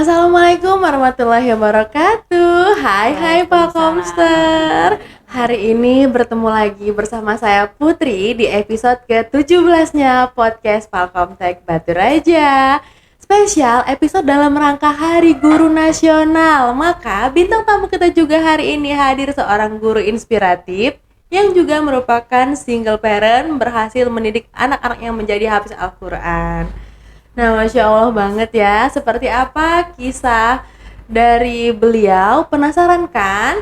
Assalamualaikum warahmatullahi wabarakatuh. Hai Pak Komster. Hari ini bertemu lagi bersama saya Putri di episode ke-17-nya podcast Palkomtek Batu Raja. Spesial episode dalam rangka Hari Guru Nasional. Maka bintang tamu kita juga hari ini hadir seorang guru inspiratif yang juga merupakan single parent berhasil mendidik anak-anaknya menjadi hafiz Al-Quran. Nah, Masya Allah banget ya. Seperti apa kisah dari beliau? Penasaran kan?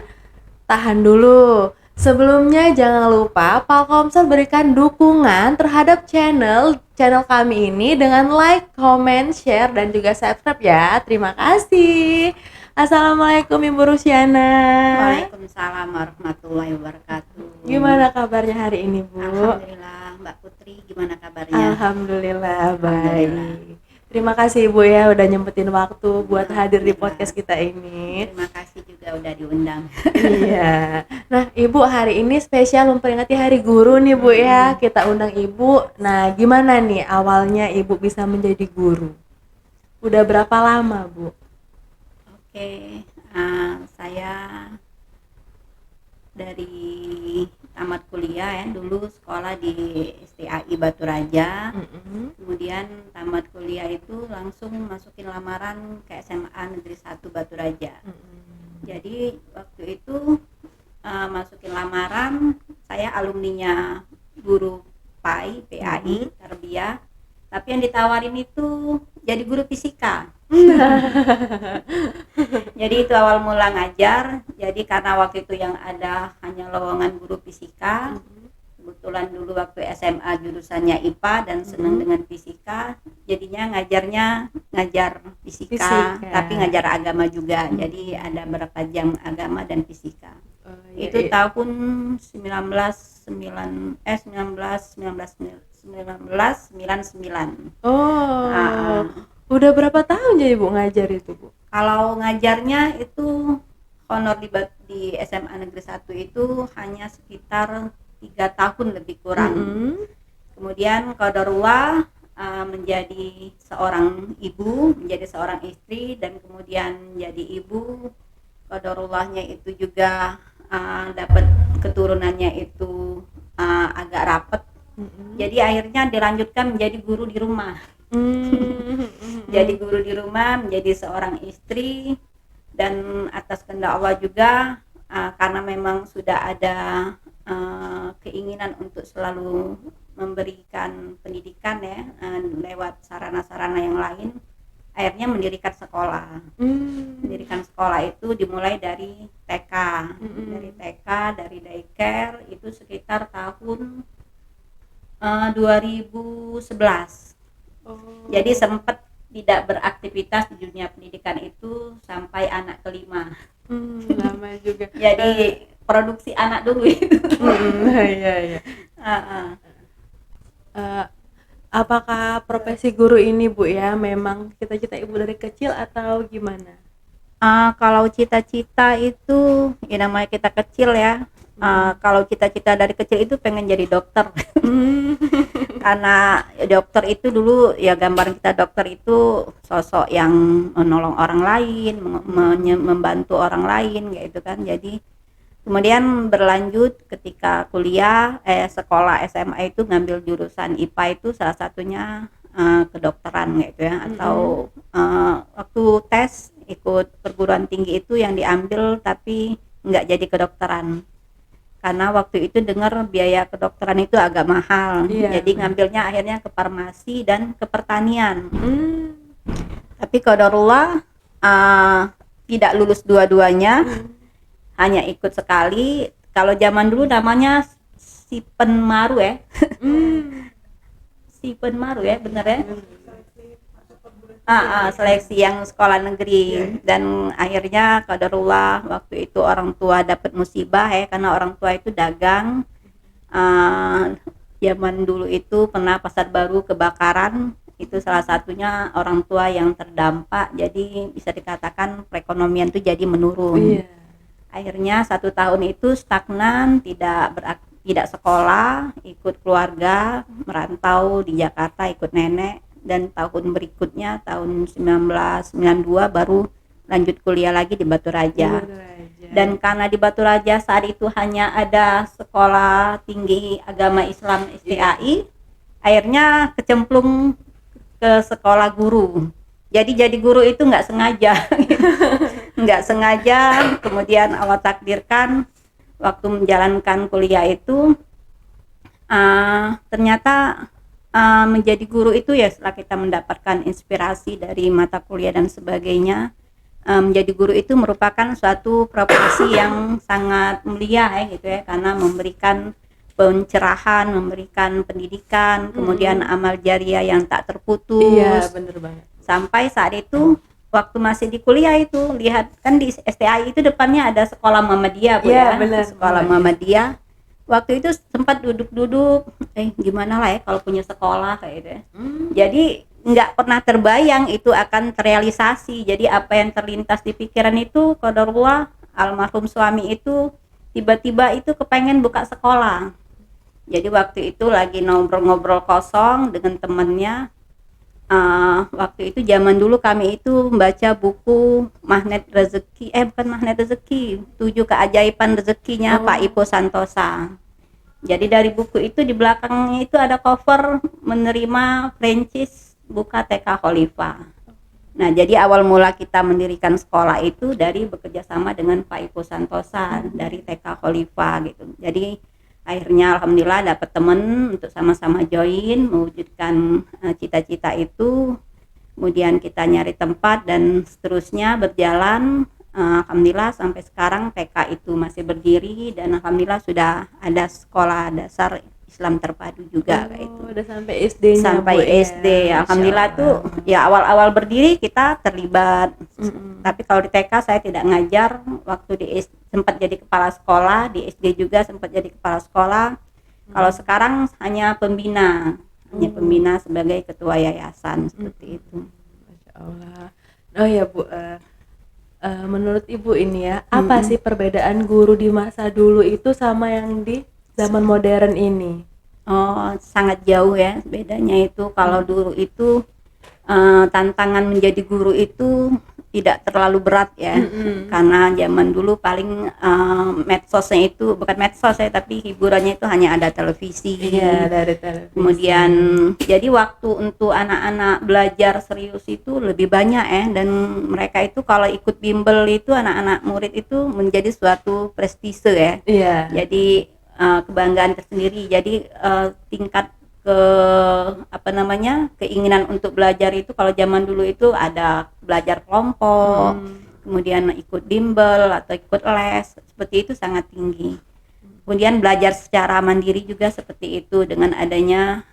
Tahan dulu. Sebelumnya jangan lupa Palkomsel berikan dukungan terhadap channel kami ini dengan like, comment, share, dan juga subscribe ya. Terima kasih. Assalamualaikum Ibu Rusiana. Waalaikumsalam warahmatullahi wabarakatuh. Gimana kabarnya hari ini, Bu? Alhamdulillah, Mbak Putri, gimana kabarnya? Alhamdulillah baik. Terima kasih Ibu ya udah nyempetin waktu buat hadir di podcast kita ini. Terima kasih juga udah diundang. Iya. Nah, Ibu hari ini spesial memperingati Hari Guru nih Bu ya. Kita undang Ibu. Nah, gimana nih awalnya Ibu bisa menjadi guru? Udah berapa lama, Bu? Oke, saya dari tamat kuliah ya, dulu sekolah di STAI Batu Raja. Kemudian tamat kuliah itu langsung masukin lamaran ke SMA Negeri 1 Batu Raja. Jadi waktu itu masukin lamaran, saya alumninya guru PAI Tarbiyah, tapi yang ditawarin itu jadi guru fisika. Jadi itu awal mula ngajar. Jadi karena waktu itu yang ada hanya lowongan guru fisika, kebetulan dulu waktu SMA jurusannya IPA dan senang dengan fisika, jadinya ngajar fisika, tapi ngajar agama juga. Jadi ada berapa jam agama dan fisika. Itu tahun 1999. Udah berapa tahun jadi Bu ngajar itu, Bu? Kalau ngajarnya itu honor di SMA Negeri 1 itu hanya sekitar 3 tahun lebih kurang. Kemudian qadarullah menjadi seorang ibu, menjadi seorang istri, dan kemudian jadi ibu. Qadarullahnya itu juga dapat keturunannya itu agak rapet. Jadi akhirnya dilanjutkan menjadi guru di rumah. Jadi guru di rumah, menjadi seorang istri, dan atas kehendak Allah juga karena memang sudah ada keinginan untuk selalu memberikan pendidikan ya lewat sarana-sarana yang lain, akhirnya mendirikan sekolah. Mendirikan sekolah itu dimulai dari TK, dari daycare itu sekitar tahun 2011. Jadi sempat tidak beraktivitas di dunia pendidikan itu sampai anak kelima. Lama juga. Jadi produksi anak dulu itu. Iya. Apakah profesi guru ini Bu ya memang cita-cita Ibu dari kecil atau gimana? Kalau cita-cita itu ya namanya kita kecil ya. Kalau cita-cita dari kecil itu pengen jadi dokter. Karena dokter itu dulu ya, gambaran kita dokter itu sosok yang menolong orang lain, membantu orang lain gitu kan. Jadi kemudian berlanjut ketika sekolah SMA itu ngambil jurusan IPA itu salah satunya kedokteran gitu ya, atau waktu tes ikut perguruan tinggi itu yang diambil tapi nggak jadi kedokteran. Karena waktu itu dengar biaya kedokteran itu agak mahal, jadi ngambilnya akhirnya ke farmasi dan ke pertanian. Tapi qadarullah tidak lulus dua-duanya, hanya ikut sekali. Kalau zaman dulu namanya Sipenmaru ya. Sipenmaru ya, bener ya? Seleksi yang sekolah negeri. Dan akhirnya qadarullah waktu itu orang tua dapat musibah ya, karena orang tua itu dagang. Zaman dulu itu pernah Pasar Baru kebakaran, itu salah satunya orang tua yang terdampak. Jadi bisa dikatakan perekonomian itu jadi menurun. Akhirnya 1 tahun itu stagnan, tidak sekolah, ikut keluarga merantau di Jakarta, ikut nenek. dan tahun berikutnya tahun 1992 baru lanjut kuliah lagi di Batu Raja. Dan karena di Batu Raja saat itu hanya ada sekolah tinggi agama Islam STAI, akhirnya kecemplung ke sekolah guru. Jadi guru itu nggak sengaja, nggak sengaja. Kemudian Allah takdirkan waktu menjalankan kuliah itu ternyata menjadi guru itu ya setelah kita mendapatkan inspirasi dari mata kuliah dan sebagainya. Menjadi guru itu merupakan suatu profesi yang sangat mulia ya gitu ya, karena memberikan pencerahan, memberikan pendidikan, kemudian amal jariah yang tak terputus. Iya, bener banget. Sampai saat itu waktu masih di kuliah itu lihat kan di STAI itu depannya ada sekolah Muhammadiyah Bu ya, bener, sekolah Muhammadiyah. Waktu itu sempat duduk-duduk, gimana lah ya kalau punya sekolah kayak gitu ya. Jadi nggak pernah terbayang itu akan terrealisasi. Jadi apa yang terlintas di pikiran itu, qadarullah, almarhum suami itu tiba-tiba itu kepengen buka sekolah. Jadi waktu itu lagi ngobrol-ngobrol kosong dengan temennya. Waktu itu zaman dulu kami itu membaca buku Magnet Rezeki, bukan Magnet Rezeki, 7 Keajaiban Rezekinya Pak Ipo Santosa. Jadi dari buku itu di belakangnya itu ada cover menerima franchise buka TK Khalifah. Nah, jadi awal mula kita mendirikan sekolah itu dari bekerja sama dengan Pak Ipo Santosa dari TK Khalifah gitu. Jadi akhirnya alhamdulillah dapat teman untuk sama-sama join mewujudkan cita-cita itu. Kemudian kita nyari tempat dan seterusnya berjalan. Alhamdulillah sampai sekarang TK itu masih berdiri dan alhamdulillah sudah ada sekolah dasar Islam terpadu juga kayak itu. Udah sampai SD-nya sampai Bu, SD ya. Alhamdulillah tuh ya awal-awal berdiri kita terlibat. Tapi kalau di TK saya tidak ngajar, waktu di sempat jadi kepala sekolah, di SD juga sempat jadi kepala sekolah. Kalau sekarang hanya pembina, sebagai ketua yayasan seperti itu. Masya Allah. Oh ya Bu, menurut Ibu ini ya, apa sih perbedaan guru di masa dulu itu sama yang di zaman modern ini? Oh, sangat jauh ya bedanya itu. Kalau dulu itu tantangan menjadi guru itu tidak terlalu berat ya, karena zaman dulu paling medsosnya itu bukan medsos ya, tapi hiburannya itu hanya ada televisi. Iya, dari televisi. Kemudian jadi waktu untuk anak-anak belajar serius itu lebih banyak ya, dan mereka itu kalau ikut bimbel itu anak-anak murid itu menjadi suatu prestise ya. Iya. Jadi kebanggaan tersendiri. Jadi tingkat keinginan untuk belajar itu kalau zaman dulu itu ada belajar kelompok, kemudian ikut bimbel atau ikut les, seperti itu sangat tinggi. Kemudian belajar secara mandiri juga seperti itu dengan adanya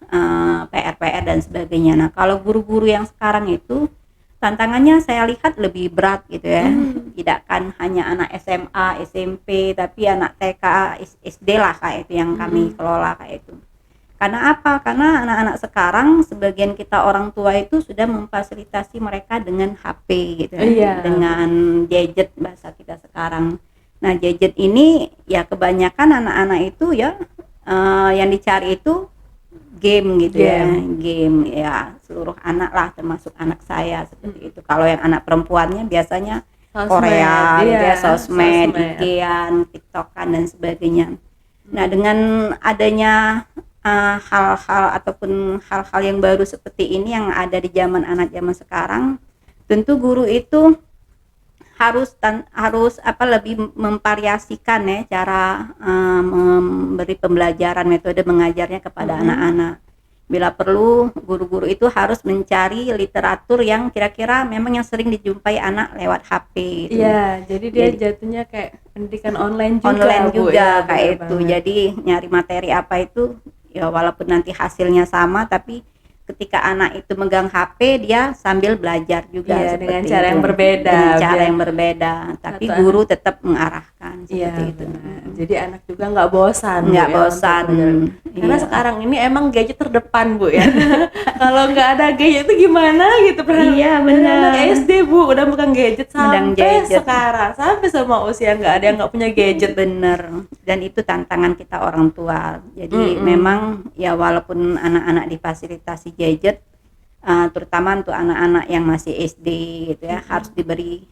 PR dan sebagainya. Nah, kalau guru-guru yang sekarang itu tantangannya saya lihat lebih berat gitu ya. Tidak kan hanya anak SMA, SMP, tapi anak TK, SD lah kayak itu yang kami kelola kayak itu. Karena apa? Karena anak-anak sekarang sebagian kita orang tua itu sudah memfasilitasi mereka dengan HP gitu ya, dengan gadget bahasa kita sekarang. Nah, gadget ini ya kebanyakan anak-anak itu ya yang dicari itu game gitu ya, game ya, seluruh anak lah termasuk anak saya seperti itu. Kalau yang anak perempuannya biasanya sosmed, Korea, sosmed, IG-an, TikTok-an dan sebagainya. Nah, dengan adanya hal-hal ataupun hal-hal yang baru seperti ini yang ada di zaman anak zaman sekarang, tentu guru itu harus lebih memvariasikan ya cara memberi pembelajaran, metode mengajarnya kepada anak-anak. Bila perlu guru-guru itu harus mencari literatur yang kira-kira memang yang sering dijumpai anak lewat HP gitu. Iya, jadi dia jatuhnya kayak pendidikan online juga. Online juga ya, kayak itu. Banget. Jadi nyari materi apa itu ya walaupun nanti hasilnya sama, tapi ketika anak itu megang HP dia sambil belajar juga dengan cara yang berbeda. Dengan cara yang berbeda, tapi guru tetap mengarahkan seperti itu. Jadi anak juga nggak bosan. Nggak bosan. Karena sekarang ini emang gadget terdepan Bu ya. Kalau nggak ada gadget itu gimana gitu? Iya benar. Anak SD Bu udah bukan gadget sampai sekarang, sampai semua usia nggak ada yang nggak punya gadget. Bener. Dan itu tantangan kita orang tua. Jadi memang ya walaupun anak-anak difasilitasi gadget, terutama untuk anak-anak yang masih SD gitu ya, harus diberi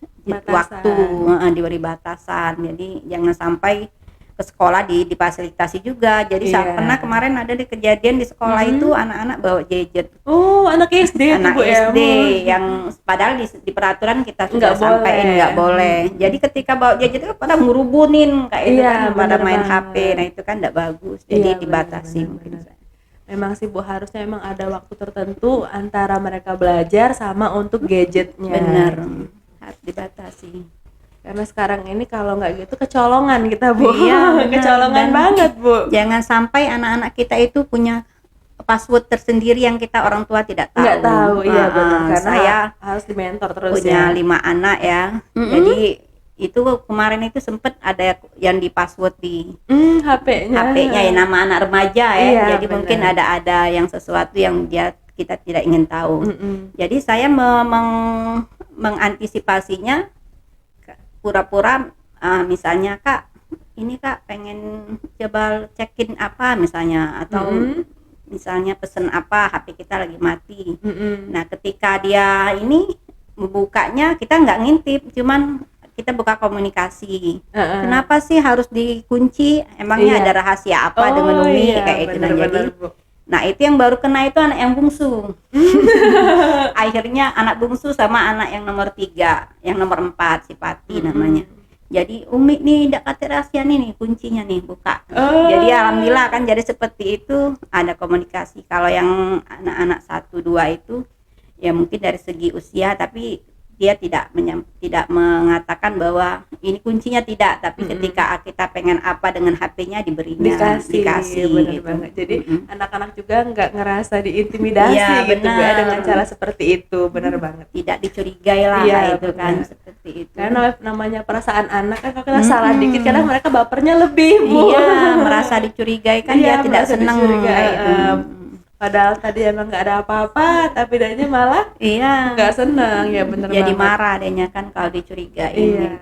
waktu, diberi batasan. Jadi jangan sampai ke sekolah difasilitasi juga. Jadi pernah kemarin ada di kejadian di sekolah itu anak-anak bawa gadget. Oh, anak SD anak Bu, SD yang padahal di peraturan kita sudah sampaikan nggak boleh. Jadi ketika bawa gadget itu pada ngurubunin kayak itu kan, pada main HP. Nah itu kan nggak bagus. Jadi dibatasi mungkin. Memang sih Bu, harusnya memang ada waktu tertentu antara mereka belajar sama untuk gadgetnya. Benar, harus dibatasi. Karena sekarang ini kalau nggak gitu kecolongan kita Bu. Iya, kecolongan banget Bu. Jangan sampai anak-anak kita itu punya password tersendiri yang kita orang tua tidak tahu. Nggak tahu, iya benar. Karena saya harus dimentor terus punya 5 anak ya. Jadi itu kemarin itu sempet ada yang di password di HP-nya ya, nama anak remaja ya. Iya, jadi bener. Mungkin ada yang sesuatu yang kita tidak ingin tahu. Jadi saya mengantisipasinya, pura-pura misalnya Kak, ini Kak pengen coba cekin apa misalnya, atau misalnya pesen apa, HP kita lagi mati. Nah ketika dia ini membukanya, kita nggak ngintip, cuman kita buka komunikasi. Kenapa sih harus dikunci? Emangnya ada rahasia apa dengan Umi kayak itu. Jadi nah itu yang baru kena itu anak yang bungsu. Akhirnya anak bungsu sama anak yang nomor 3, yang nomor 4, si Pati namanya. Jadi Umi nih tidak kata rahasia nih kuncinya nih, buka. Jadi alhamdulillah kan jadi seperti itu, ada komunikasi. Kalau yang anak-anak 1, 2 itu ya mungkin dari segi usia, tapi dia tidak mengatakan bahwa ini kuncinya, tidak, tapi ketika kita pengen apa dengan HP-nya diberinya, dikasih benar banget. Jadi anak-anak juga nggak ngerasa diintimidasi gitu ya dengan cara seperti itu, benar banget. Tidak dicurigai lah itu kan, seperti itu. Karena namanya perasaan anak kan, kalau kita salah dikit kadang mereka bapernya lebih Bu. Iya, merasa dicurigai kan, dia tidak senang padahal tadi emang nggak ada apa-apa, tapi dianya malah nggak senang ya, bener jadi banget. Marah adanya kan kalau dicurigai.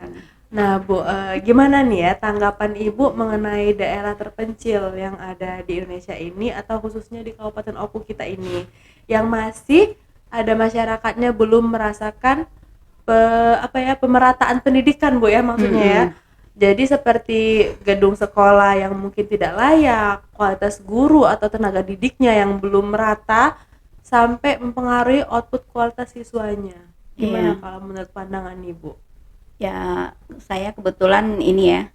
Nah Bu, gimana nih ya tanggapan Ibu mengenai daerah terpencil yang ada di Indonesia ini, atau khususnya di Kabupaten Oku kita ini, yang masih ada masyarakatnya belum merasakan pemerataan pendidikan Bu ya, maksudnya ya. Jadi seperti gedung sekolah yang mungkin tidak layak, kualitas guru atau tenaga didiknya yang belum merata, sampai mempengaruhi output kualitas siswanya. Gimana kalau menurut pandangan Ibu? Ya, saya kebetulan ini ya,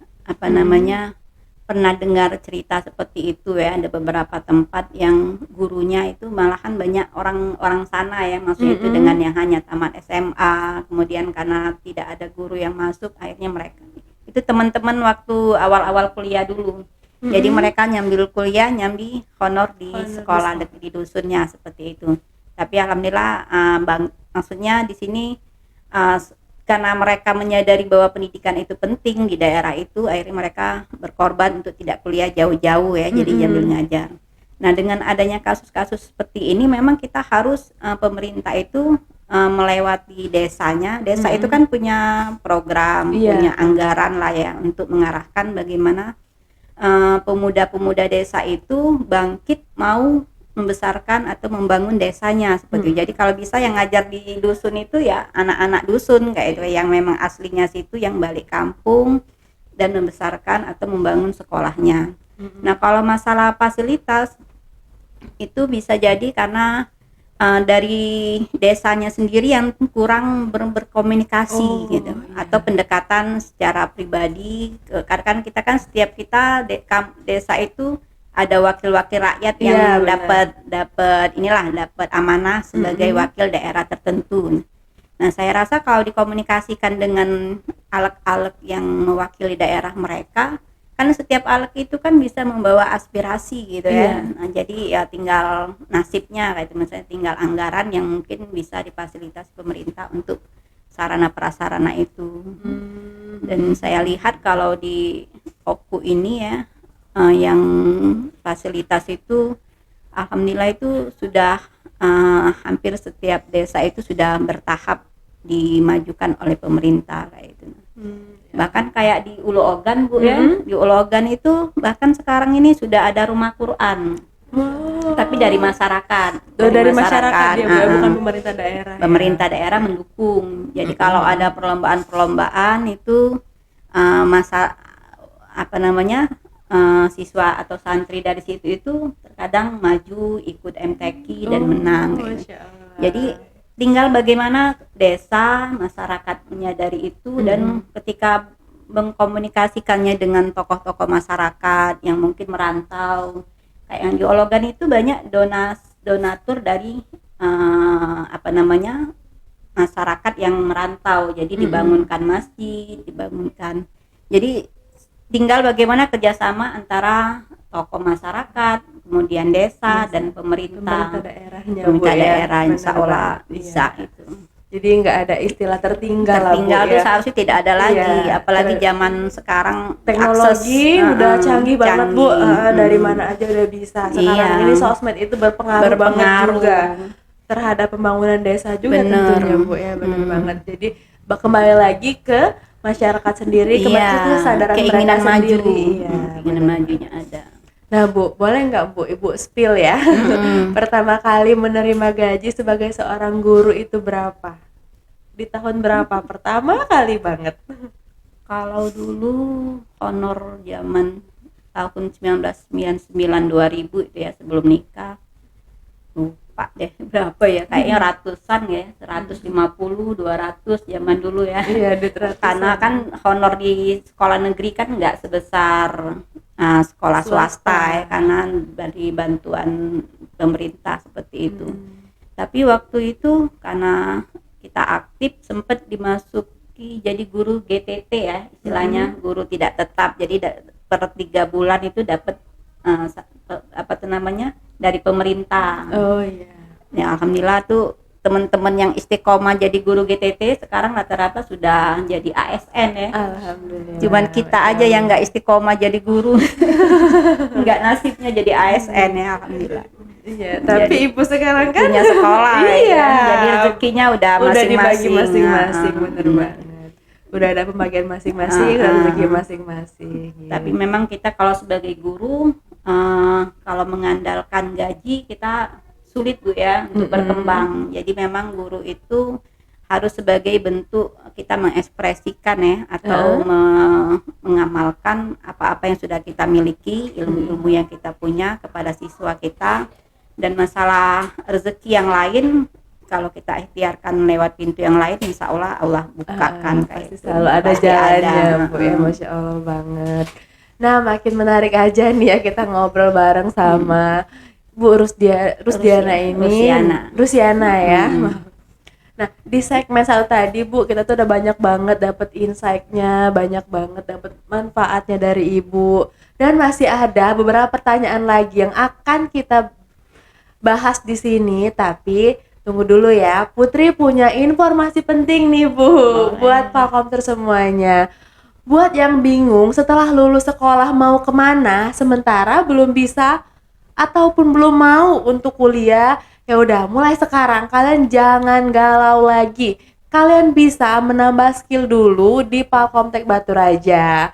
pernah dengar cerita seperti itu ya. Ada beberapa tempat yang gurunya itu malahan banyak orang sana ya, maksudnya itu dengan yang hanya tamat SMA, kemudian karena tidak ada guru yang masuk, akhirnya mereka itu teman-teman waktu awal-awal kuliah dulu. Jadi mereka nyambil honor di sekolah di dusunnya seperti itu. Tapi alhamdulillah maksudnya di sini karena mereka menyadari bahwa pendidikan itu penting di daerah itu, akhirnya mereka berkorban untuk tidak kuliah jauh-jauh ya, jadi sambil ngajar. Nah dengan adanya kasus-kasus seperti ini, memang kita harus pemerintah itu melewati desanya. Desa itu kan punya program, punya anggaran lah ya, untuk mengarahkan bagaimana pemuda-pemuda desa itu bangkit mau membesarkan atau membangun desanya seperti itu. Jadi kalau bisa yang ngajar di dusun itu ya anak-anak dusun kayak itu, yang memang aslinya situ, yang balik kampung dan membesarkan atau membangun sekolahnya. Nah kalau masalah fasilitas itu bisa jadi karena dari desanya sendiri yang kurang berkomunikasi gitu, atau pendekatan secara pribadi. Karena kan kita desa itu ada wakil-wakil rakyat yang dapat amanah sebagai wakil daerah tertentu. Nah saya rasa kalau dikomunikasikan dengan aleg-aleg yang mewakili daerah mereka, kan setiap aleg itu kan bisa membawa aspirasi gitu ya. Nah, jadi ya tinggal nasibnya kayak itu, misalnya tinggal anggaran yang mungkin bisa difasilitasi pemerintah untuk sarana prasarana itu. Dan saya lihat kalau di Oku ini ya, yang fasilitas itu alhamdulillah itu sudah hampir setiap desa itu sudah bertahap dimajukan oleh pemerintah kayak itu. Bahkan kayak di Ulu Ogan Bu ya, di Ulu Ogan itu bahkan sekarang ini sudah ada rumah Quran. Tapi dari masyarakat. Dari masyarakat ya, bukan pemerintah daerah. Pemerintah daerah mendukung. Jadi kalau ada perlombaan itu siswa atau santri dari situ itu terkadang maju ikut MTQ dan menang. Jadi tinggal bagaimana desa masyarakat menyadari itu dan ketika mengkomunikasikannya dengan tokoh-tokoh masyarakat yang mungkin merantau, kayak yang di Ologan itu banyak donatur dari masyarakat yang merantau. Jadi dibangunkan masjid, jadi tinggal bagaimana kerjasama antara tokoh masyarakat, kemudian desa dan pemerintah daerahnya. Pemerintah daerah insya Allah bisa itu. Jadi nggak ada istilah tertinggal itu seharusnya tidak ada lagi, apalagi zaman sekarang teknologi udah canggih banget Bu, dari mana aja udah bisa. Sekarang ini sosmed itu berpengaruh banget juga terhadap pembangunan desa juga tentunya Bu ya, benar banget. Jadi kembali lagi ke masyarakat sendiri, kesadaran keinginan mereka maju, sendiri. keinginan majunya ada. Nah Bu, boleh nggak Bu, Ibu spill ya, pertama kali menerima gaji sebagai seorang guru itu berapa? Di tahun berapa? Pertama kali banget. Kalau dulu honor zaman tahun 1999-2000 itu ya, sebelum nikah, lupa deh berapa ya, kayaknya ratusan ya, 150, 200 zaman dulu ya. Iya, karena kan honor di sekolah negeri kan nggak sebesar sekolah swasta ya, karena dari bantuan pemerintah seperti itu. Tapi waktu itu karena kita aktif sempat dimasuki jadi guru GTT ya, istilahnya guru tidak tetap. Jadi per 3 bulan itu dapat dari pemerintah. Oh iya. Ya alhamdulillah tuh teman-teman yang istiqomah jadi guru GTT sekarang rata-rata sudah jadi ASN ya. Alhamdulillah. Cuman kita aja yang nggak istiqomah jadi guru, nggak nasibnya jadi ASN ya, alhamdulillah. Iya, tapi jadi, Ibu sekarang kan punya sekolah, iya. Ya, jadi rezekinya udah dibagi masing-masing, bener banget. Udah ada pembagian masing-masing, udah rezeki masing-masing. Tapi memang kita kalau sebagai guru, kalau mengandalkan gaji kita sulit Bu ya untuk berkembang. Jadi memang guru itu harus sebagai bentuk kita mengekspresikan ya, atau mengamalkan apa-apa yang sudah kita miliki, ilmu-ilmu yang kita punya kepada siswa kita. Dan masalah rezeki yang lain, kalau kita ikhtiarkan lewat pintu yang lain, insya Allah Allah bukakan. Pasti selalu ada jalannya Bu ya, Masya Allah banget. Nah makin menarik aja nih ya kita ngobrol bareng sama Bu Rusdiana ini. Rusiana ya. Nah di segmen 1 tadi Bu, kita tuh udah banyak banget dapet insight-nya, banyak banget dapet manfaatnya dari Ibu. Dan masih ada beberapa pertanyaan lagi yang akan kita bahas di sini, tapi tunggu dulu ya. Putri punya informasi penting nih Bu, buat Palkomter semuanya. Buat yang bingung setelah lulus sekolah mau kemana, sementara belum bisa ataupun belum mau untuk kuliah, ya udah mulai sekarang kalian jangan galau lagi. Kalian bisa menambah skill dulu di Palkomtek Batu Raja.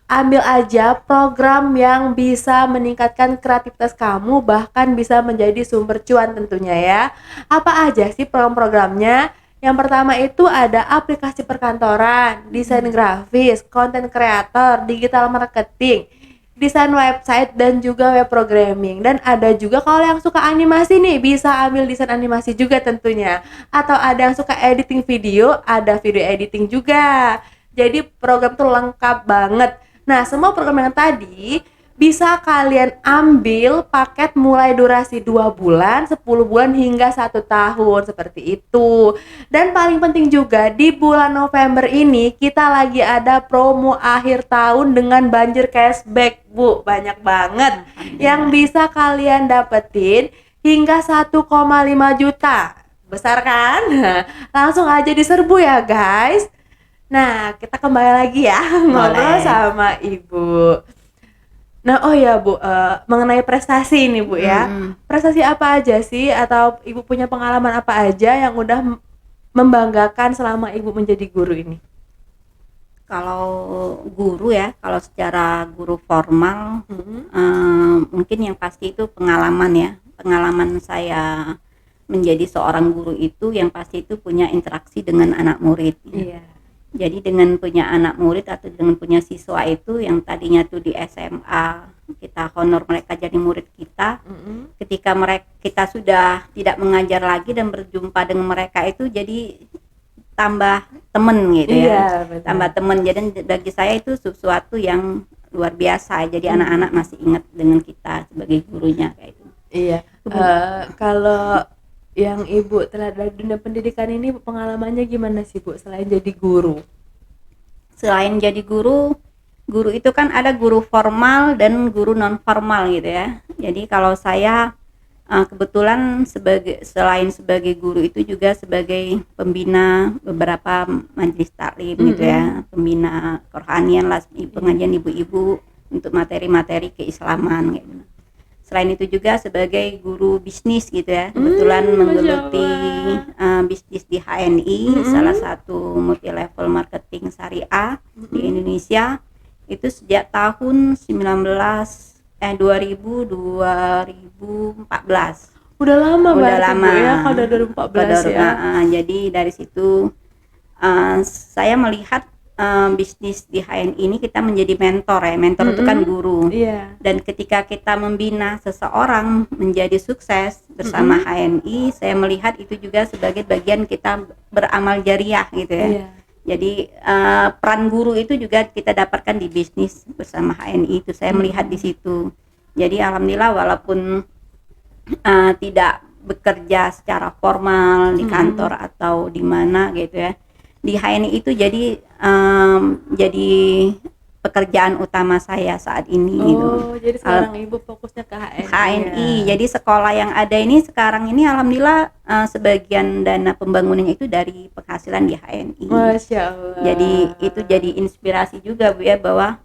Ambil aja program yang bisa meningkatkan kreativitas kamu, bahkan bisa menjadi sumber cuan tentunya ya. Apa aja sih program-programnya? Yang pertama itu ada aplikasi perkantoran, desain grafis, konten kreator, digital marketing, desain website, dan juga web programming. Dan ada juga kalau yang suka animasi nih, bisa ambil desain animasi juga tentunya. Atau ada yang suka editing video, ada video editing juga. Jadi program tuh lengkap banget. Nah, semua program yang tadi bisa kalian ambil paket mulai durasi 2 bulan, 10 bulan hingga 1 tahun seperti itu. Dan paling penting juga di bulan November ini kita lagi ada promo akhir tahun dengan banjir cashback Bu, banyak banget yang bisa kalian dapetin hingga 1,5 juta. Besar kan? Langsung aja diserbu ya guys. Nah, kita kembali lagi ya ngobrol sama Ibu. Nah, oh ya Bu, mengenai prestasi ini Bu ya. Prestasi apa aja sih, atau Ibu punya pengalaman apa aja yang udah membanggakan selama Ibu menjadi guru ini? Kalau guru ya, kalau secara guru formal, mungkin yang pasti itu pengalaman ya. Pengalaman saya menjadi seorang guru itu yang pasti itu punya interaksi dengan anak murid. Iya. Jadi dengan punya anak murid atau dengan punya siswa itu yang tadinya tuh di SMA kita honor mereka jadi murid kita, ketika kita sudah tidak mengajar lagi dan berjumpa dengan mereka itu jadi tambah temen gitu ya. Betul. Tambah temen, jadi bagi saya itu sesuatu yang luar biasa. Jadi anak-anak masih ingat dengan kita sebagai gurunya kayak itu. Iya. Kalau yang Ibu telah dari dunia pendidikan ini pengalamannya gimana sih Bu selain jadi guru? Selain jadi guru itu kan ada guru formal dan guru non formal gitu ya. Jadi kalau saya kebetulan selain sebagai guru itu juga sebagai pembina beberapa majelis taklim gitu ya, pembina kerohanian lah, pengajian ibu-ibu untuk materi-materi keislaman gitu. Selain itu juga sebagai guru bisnis gitu ya, kebetulan menggeluti bisnis di HNI, salah satu multi level marketing syariah di Indonesia itu sejak tahun 2014. Udah lama lama ya, kalau udah 2014 ya. Jadi dari situ saya melihat bisnis di HNI ini kita menjadi mentor ya. Mentor itu kan guru. Iya. Dan ketika kita membina seseorang menjadi sukses bersama HNI, saya melihat itu juga sebagai bagian kita beramal jariah gitu ya. Iya. Jadi peran guru itu juga kita dapatkan di bisnis bersama HNI itu. Saya melihat di situ. Jadi alhamdulillah walaupun tidak bekerja secara formal di kantor atau di mana gitu ya, di HNI itu jadi pekerjaan utama saya saat ini gitu. Jadi sekarang Ibu fokusnya ke HNI. Ya. Jadi sekolah yang ada ini sekarang ini alhamdulillah sebagian dana pembangunannya itu dari penghasilan di HNI. Masya Allah. Jadi itu jadi inspirasi juga Bu ya, bahwa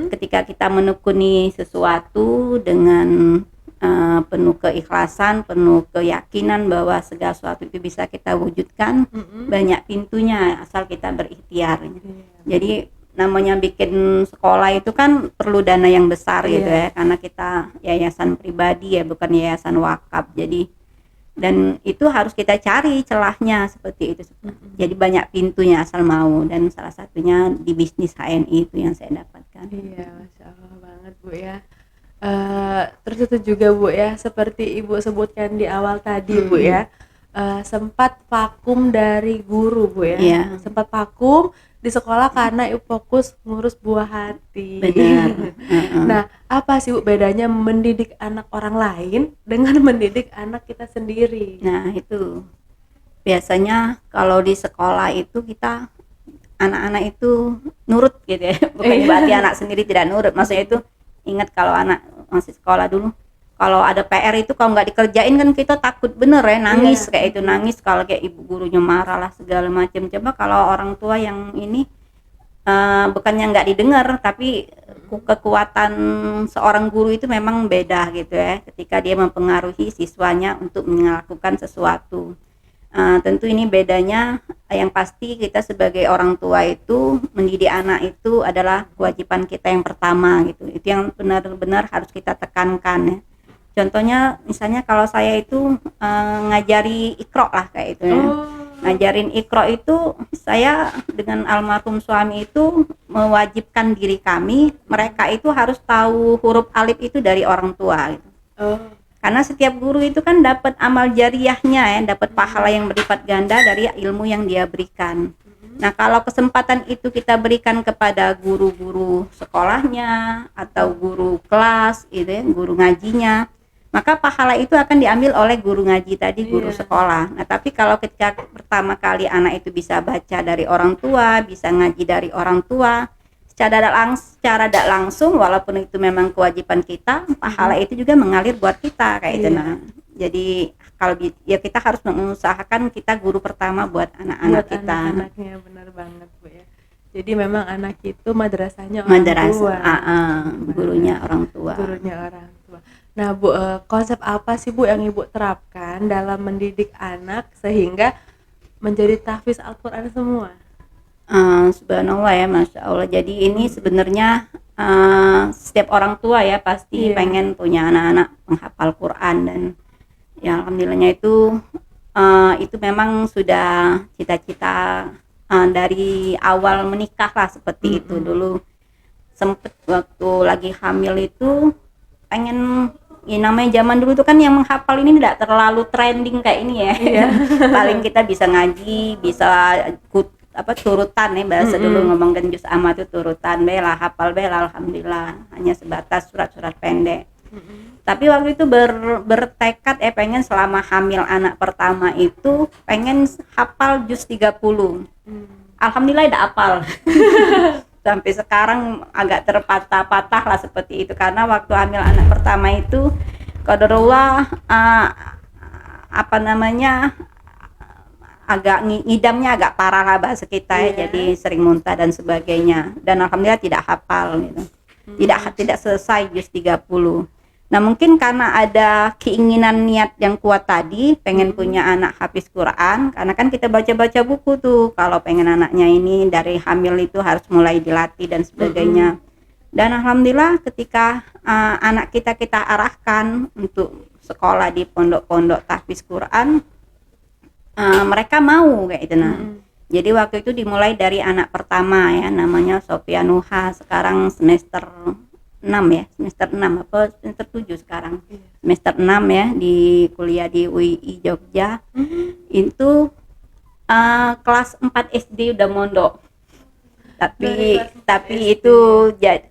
ketika kita menekuni sesuatu dengan penuh keikhlasan, penuh keyakinan bahwa segala sesuatu itu bisa kita wujudkan, banyak pintunya asal kita berikhtiar. Jadi namanya bikin sekolah itu kan perlu dana yang besar gitu ya, karena kita yayasan pribadi ya, bukan yayasan wakaf. Jadi dan itu harus kita cari celahnya seperti itu. Jadi banyak pintunya asal mau, dan salah satunya di bisnis HNI itu yang saya dapatkan. Iya, Masya Allah banget Bu ya. Terus itu juga Bu ya, seperti Ibu sebutkan di awal tadi Bu ya, sempat vakum dari guru Bu ya. Sempat vakum di sekolah karena Ibu fokus ngurus buah hati. Benar. Nah, apa sih Bu bedanya mendidik anak orang lain dengan mendidik anak kita sendiri? Nah itu biasanya kalau di sekolah itu kita anak-anak itu nurut gitu ya, bukan berarti anak sendiri tidak nurut. Maksudnya itu ingat kalau anak masih sekolah dulu, kalau ada PR itu kalau nggak dikerjain kan kita takut bener ya, nangis kayak itu, nangis kalau kayak ibu gurunya marah lah segala macam. Coba kalau orang tua yang ini bukannya nggak didengar, tapi kekuatan seorang guru itu memang beda gitu ya, ketika dia mempengaruhi siswanya untuk melakukan sesuatu. Tentu ini bedanya. Yang pasti kita sebagai orang tua itu mendidik anak itu adalah kewajiban kita yang pertama gitu. Itu yang benar-benar harus kita tekankan ya. Contohnya misalnya kalau saya itu ngajari Iqra lah kayak itu ya. Ngajarin Iqra itu saya dengan almarhum suami itu mewajibkan diri kami, mereka itu harus tahu huruf alif itu dari orang tua gitu. Karena setiap guru itu kan dapat amal jariahnya ya, dapat pahala yang berlipat ganda dari ilmu yang dia berikan. Nah, kalau kesempatan itu kita berikan kepada guru-guru sekolahnya atau guru kelas gitu ya, guru ngajinya, maka pahala itu akan diambil oleh guru ngaji tadi, guru sekolah. Nah, tapi kalau ketika pertama kali anak itu bisa baca dari orang tua, bisa ngaji dari orang tua, secara tidak langsung, walaupun itu memang kewajiban kita, pahala itu juga mengalir buat kita kayak itu. Nah, jadi kalau ya kita harus mengusahakan kita guru pertama buat anak-anak kita. Anak-anaknya benar banget Bu ya. Jadi memang anak itu madrasahnya orang tua. Gurunya orang tua. Gurunya orang tua. Nah Bu, konsep apa sih Bu yang Ibu terapkan dalam mendidik anak sehingga menjadi tahfiz Al-Quran semua? Subhanallah ya, Masya Allah. Jadi ini sebenarnya setiap orang tua ya pasti pengen punya anak-anak penghafal Quran, dan ya alhamdulillahnya itu memang sudah cita-cita dari awal menikah lah seperti itu. Dulu sempet waktu lagi hamil itu pengen, ya namanya zaman dulu tuh kan yang menghafal ini tidak terlalu trending kayak ini ya. Paling kita bisa ngaji, bisa turutan ya, bahasa dulu ngomong kan juz amma itu turutan bela, hafal bela, alhamdulillah hanya sebatas surat-surat pendek. Tapi waktu itu bertekad pengen selama hamil anak pertama itu pengen hafal juz 30. Alhamdulillah udah hafal. Sampai sekarang agak terpatah-patah lah seperti itu, karena waktu hamil anak pertama itu qadarullah agak ngidamnya agak parah lah bahasa kita ya, jadi sering muntah dan sebagainya, dan alhamdulillah tidak hafal gitu. Tidak selesai juz 30. Nah, mungkin karena ada keinginan niat yang kuat tadi pengen punya anak hafiz Quran, karena kan kita baca-baca buku tuh kalau pengen anaknya ini dari hamil itu harus mulai dilatih dan sebagainya. Dan alhamdulillah ketika anak kita arahkan untuk sekolah di pondok-pondok tahfiz Quran, mereka mau kayak itu. Jadi waktu itu dimulai dari anak pertama ya, namanya Sofia Nuha, sekarang semester 6 ya, semester 6 apa semester 7 sekarang. Semester 6 ya, di kuliah di UII Jogja. Itu kelas 4 SD udah mondok. Tapi itu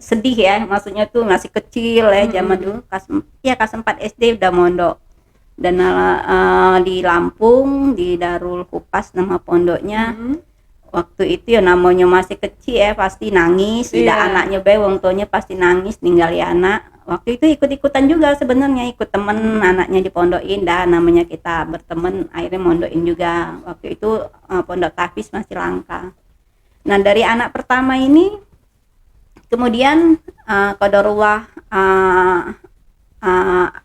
sedih ya, maksudnya tuh masih kecil ya zaman dulu, kelas 4 SD udah mondok. Dan di Lampung, di Darul Hupas nama pondoknya. Waktu itu ya namanya masih kecil ya, pasti nangis, tidak anaknya wong tuanya pasti nangis ninggali anak. Waktu itu ikut-ikutan juga sebenarnya, ikut temen anaknya dipondokin, dan namanya kita berteman akhirnya mondokin juga. Waktu itu pondok tahfiz masih langka. Nah, dari anak pertama ini kemudian qadarullah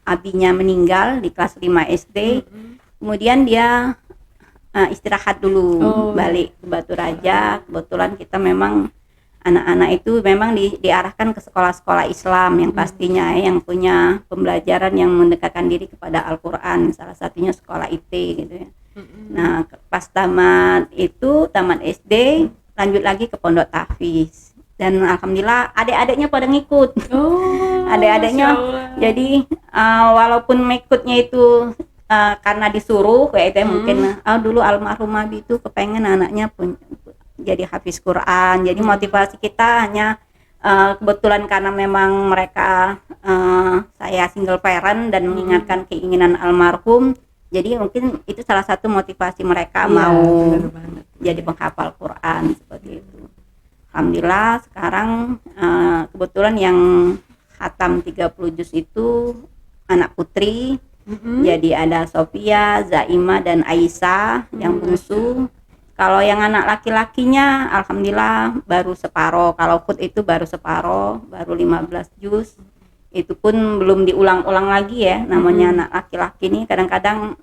abinya meninggal di kelas 5 SD. Kemudian dia istirahat dulu, balik ke Batu Raja. Kebetulan kita memang anak-anak itu memang diarahkan ke sekolah-sekolah Islam yang pastinya yang punya pembelajaran yang mendekatkan diri kepada Al-Quran, salah satunya sekolah IT gitu ya. Nah, pas tamat SD lanjut lagi ke pondok tahfiz, dan alhamdulillah adik-adiknya pada ngikut. Adik-adiknya jadi walaupun ngikutnya itu karena disuruh kayak itu mungkin dulu almarhumah itu kepengen anaknya pun jadi hafiz Quran. Jadi motivasi kita hanya kebetulan karena memang mereka saya single parent dan mengingatkan keinginan almarhum, jadi mungkin itu salah satu motivasi mereka mau jadi penghafal Quran seperti itu. Alhamdulillah sekarang kebetulan yang khatam 30 juz itu anak putri. Jadi ada Sofia, Zaima, dan Aisyah yang bungsu. Kalau yang anak laki-lakinya alhamdulillah baru separoh. Kalau Hud itu baru separoh, baru 15 juz. Itu pun belum diulang-ulang lagi ya. Namanya anak laki-laki ini kadang-kadang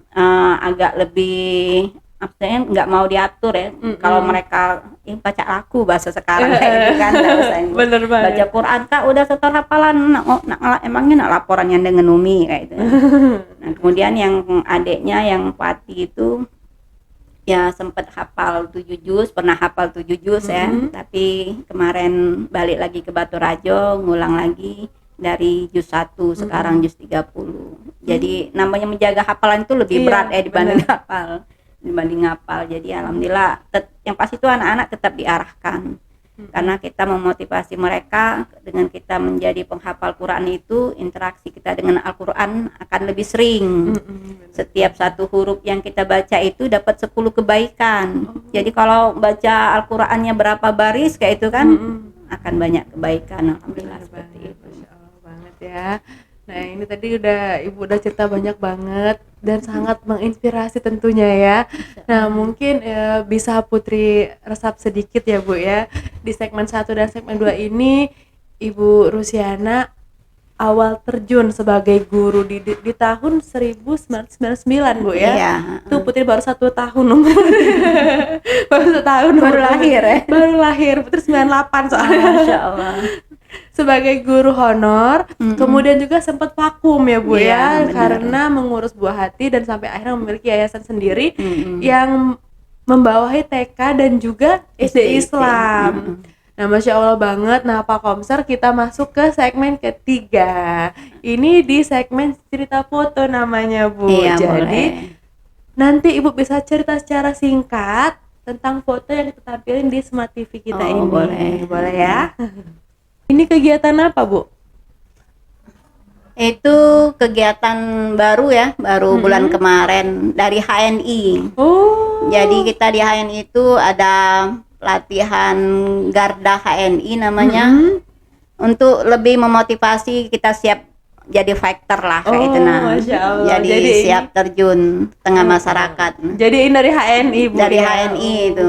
agak lebih nggak mau diatur ya. Kalau mereka baca laku bahasa sekarang kayak gitu kan, bener banget. Baca Quran kak udah setor hafalan, emangnya nak laporan yang dengan Umi kayak gitu. Nah, kemudian yang adiknya yang Pati itu ya sempat hafal 7 juz, pernah hafal 7 juz ya, tapi kemarin balik lagi ke Batu Rajo, ngulang lagi dari juz 1, sekarang juz 30. Jadi namanya menjaga hafalan itu lebih berat dibanding hafal. Jadi alhamdulillah yang pasti itu anak-anak tetap diarahkan. Karena kita memotivasi mereka dengan kita menjadi penghafal Quran itu, interaksi kita dengan Al-Quran akan lebih sering. Setiap satu huruf yang kita baca itu dapat 10 kebaikan. Jadi kalau baca Al-Qurannya berapa baris kayak itu kan akan banyak kebaikan. Alhamdulillah seperti itu. Masya Allah banget ya. Nah, ini tadi Ibu udah cerita banyak banget dan sangat menginspirasi tentunya ya. Nah, mungkin bisa Putri resap sedikit ya Bu ya. Di segmen 1 dan segmen 2 ini Ibu Rusiana awal terjun sebagai guru di tahun 1999 Bu ya. Iya. Tuh Putri baru 1 tahun umur. Baru 1 tahun Baru lahir ya. Baru lahir, Putri 98 soalnya. Masya Allah. Sebagai guru honor, kemudian juga sempat vakum ya Bu Iya, ya, benar. karena mengurus Buah Hati dan sampai akhirnya memiliki yayasan sendiri yang membawahi TK dan juga SD Islam. Nah, Masya Allah banget. Nah, Pak Komser, kita masuk ke segmen ketiga. Ini di segmen cerita foto namanya Bu. Iya, Jadi boleh. nanti Ibu bisa cerita secara singkat tentang foto yang kita tampilin di Smart TV kita ini. Boleh ya? Ini kegiatan apa Bu? Itu kegiatan baru ya, baru bulan kemarin dari HNI. Oh. Jadi kita di HNI itu ada latihan Garda HNI namanya, untuk lebih memotivasi kita siap jadi fighter lah kayak itu. Nah, Masya Allah. jadi siap terjun tengah masyarakat. Jadi ini dari HNI Bu. Dari ya? HNI itu,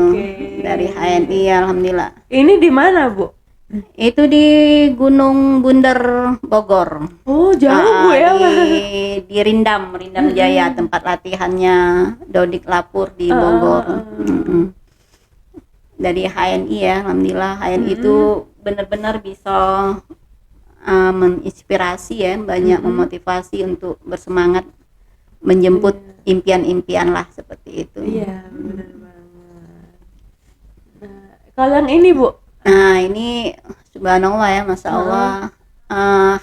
dari HNI alhamdulillah. Ini di mana Bu? Itu di Gunung Bunder Bogor. Oh, jauh Bu ya. Di Rindam Jaya, tempat latihannya Dodik Lapur di Bogor. Dari HNI ya, alhamdulillah HNI itu benar-benar bisa menginspirasi ya, banyak memotivasi untuk bersemangat menjemput impian-impian lah seperti itu. Iya, benar banget. Nah, kalau yang ini Bu? Nah, ini subhanallah ya, masya Allah,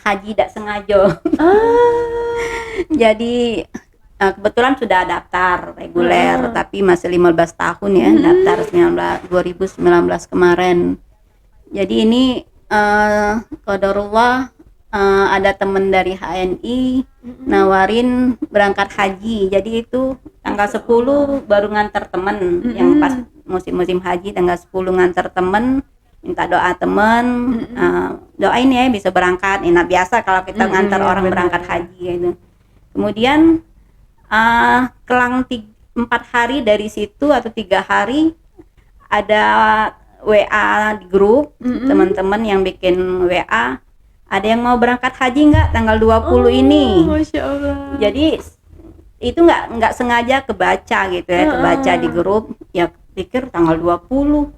haji tak sengaja. Jadi kebetulan sudah daftar reguler, tapi masih 15 tahun ya, daftar 2019 kemarin. Jadi ini qadarullah, ada temen dari HNI nawarin berangkat haji. Jadi itu tanggal 10 baru nganter temen, yang pas musim-musim haji tanggal 10 nganter temen, minta doa temen, doain ya bisa berangkat. Nah, biasa kalau kita ngantar orang berangkat haji gitu. Kemudian kelang 4 hari dari situ atau 3 hari ada WA di grup, teman-teman yang bikin WA, ada yang mau berangkat haji nggak tanggal 20 ini. Masya Allah. Jadi itu nggak sengaja kebaca gitu ya, kebaca di grup, ya pikir tanggal 20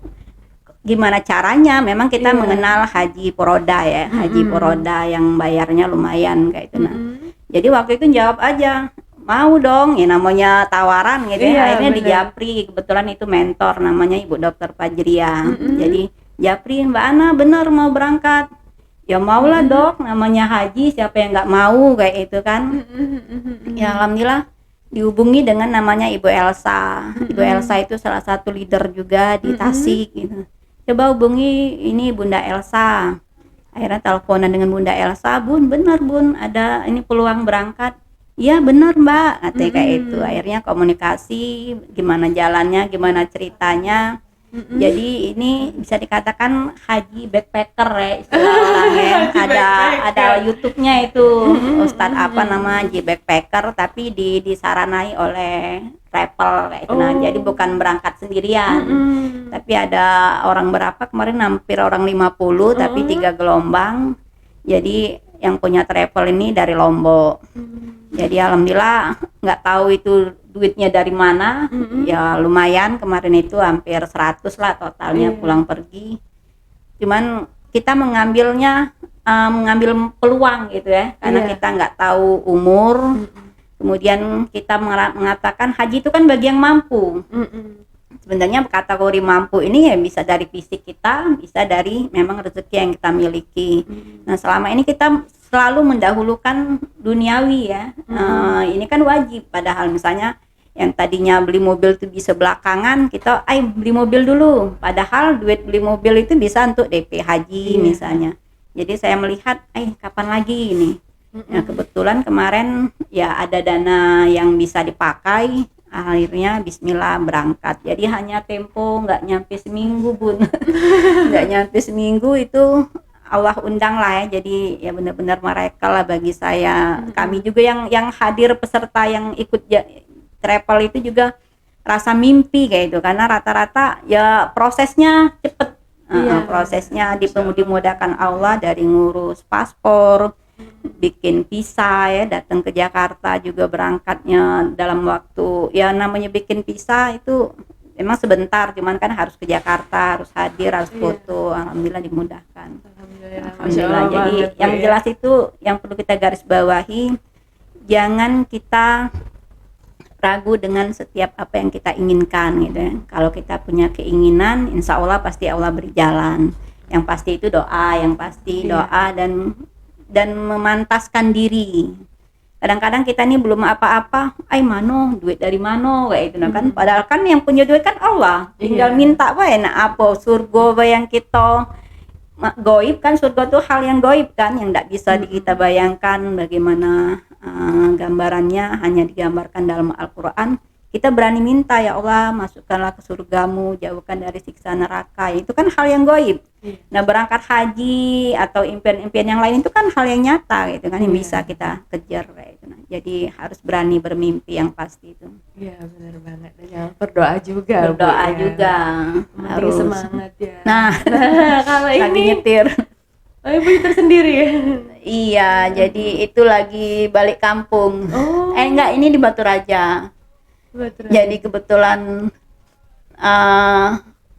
gimana caranya. Memang kita mengenal haji poroda ya, haji poroda yang bayarnya lumayan kayak itu. Nah, jadi waktu itu jawab aja, mau dong ya, namanya tawaran gitu ya. Akhirnya di Japri, kebetulan itu mentor namanya Ibu Dr. Fajria. Jadi Japri, Mbak Ana bener mau berangkat, ya maulah dok, namanya haji siapa yang nggak mau kayak itu kan. Ya alhamdulillah dihubungi dengan namanya Ibu Elsa. Ibu Elsa itu salah satu leader juga di Tasik gitu. Coba hubungi ini Bunda Elsa. Akhirnya teleponan dengan Bunda Elsa, Bun, bener Bun, ada ini peluang berangkat. Iya bener Mbak, katanya kayak itu. Akhirnya komunikasi, gimana jalannya, gimana ceritanya. Jadi ini bisa dikatakan haji backpacker ya istilah orangnya. Ada YouTube-nya itu, Ustadz apa nama haji backpacker, tapi disaranai oleh travel kayak itu. Nah, jadi bukan berangkat sendirian. Tapi ada orang berapa kemarin, hampir orang 50, tapi 3 gelombang. Jadi yang punya travel ini dari Lombok. Jadi alhamdulillah nggak tahu itu duitnya dari mana, ya lumayan kemarin itu hampir 100 lah totalnya pulang pergi. Cuman kita mengambil peluang gitu ya, karena kita nggak tahu umur. Kemudian kita mengatakan haji itu kan bagi yang mampu. Sebenarnya kategori mampu ini ya bisa dari fisik kita, bisa dari memang rezeki yang kita miliki. Nah selama ini kita selalu mendahulukan duniawi ya. Ini kan wajib, padahal misalnya yang tadinya beli mobil itu bisa belakangan, kita beli mobil dulu, padahal duit beli mobil itu bisa untuk DP haji misalnya. Jadi saya melihat kapan lagi ini. Nah kebetulan kemarin ya ada dana yang bisa dipakai, akhirnya bismillah berangkat. Jadi hanya tempo nggak nyampe seminggu Bun. Nggak nyampe seminggu itu Allah undang lah ya. Jadi ya benar-benar mereka lah bagi saya. Kami juga yang hadir peserta yang ikut travel itu juga rasa mimpi kayak itu, karena rata-rata ya prosesnya cepet. Prosesnya dimudahkan Allah, dari ngurus paspor, bikin visa ya, datang ke Jakarta juga berangkatnya dalam waktu ya, namanya bikin visa itu memang sebentar, cuman kan harus ke Jakarta, harus hadir, harus foto. Alhamdulillah dimudahkan. Alhamdulillah. Jadi yang jelas itu yang perlu kita garis bawahi, jangan kita ragu dengan setiap apa yang kita inginkan gitu ya. Kalau kita punya keinginan, insya Allah pasti Allah beri jalan. Yang pasti itu doa, yang pasti doa dan memantaskan diri. Kadang-kadang kita ini belum apa-apa, mano duit dari mano kayak itu kan. Padahal kan yang punya duit kan Allah. Tinggal minta wae apa surga wae yang kita goib kan, surga tuh hal yang goib kan, yang tidak bisa kita bayangkan bagaimana gambarannya, hanya digambarkan dalam Al-Quran. Kita berani minta, ya Allah masukkanlah ke surgamu, jauhkan dari siksa neraka. Itu kan hal yang goib. Nah berangkat haji atau impian-impian yang lain itu kan hal yang nyata gitu kan, yang bisa kita kejar kayak itu. Jadi harus berani bermimpi yang pasti itu. Iya benar banget. Dan jangan berdoa juga. Berdoa juga. Harus semangat ya. Nah kalau lagi ini nyetir. Oh, Ibu nyetir sendiri ya? Iya, jadi itu lagi balik kampung. Enggak, ini di Batu Raja. Jadi kebetulan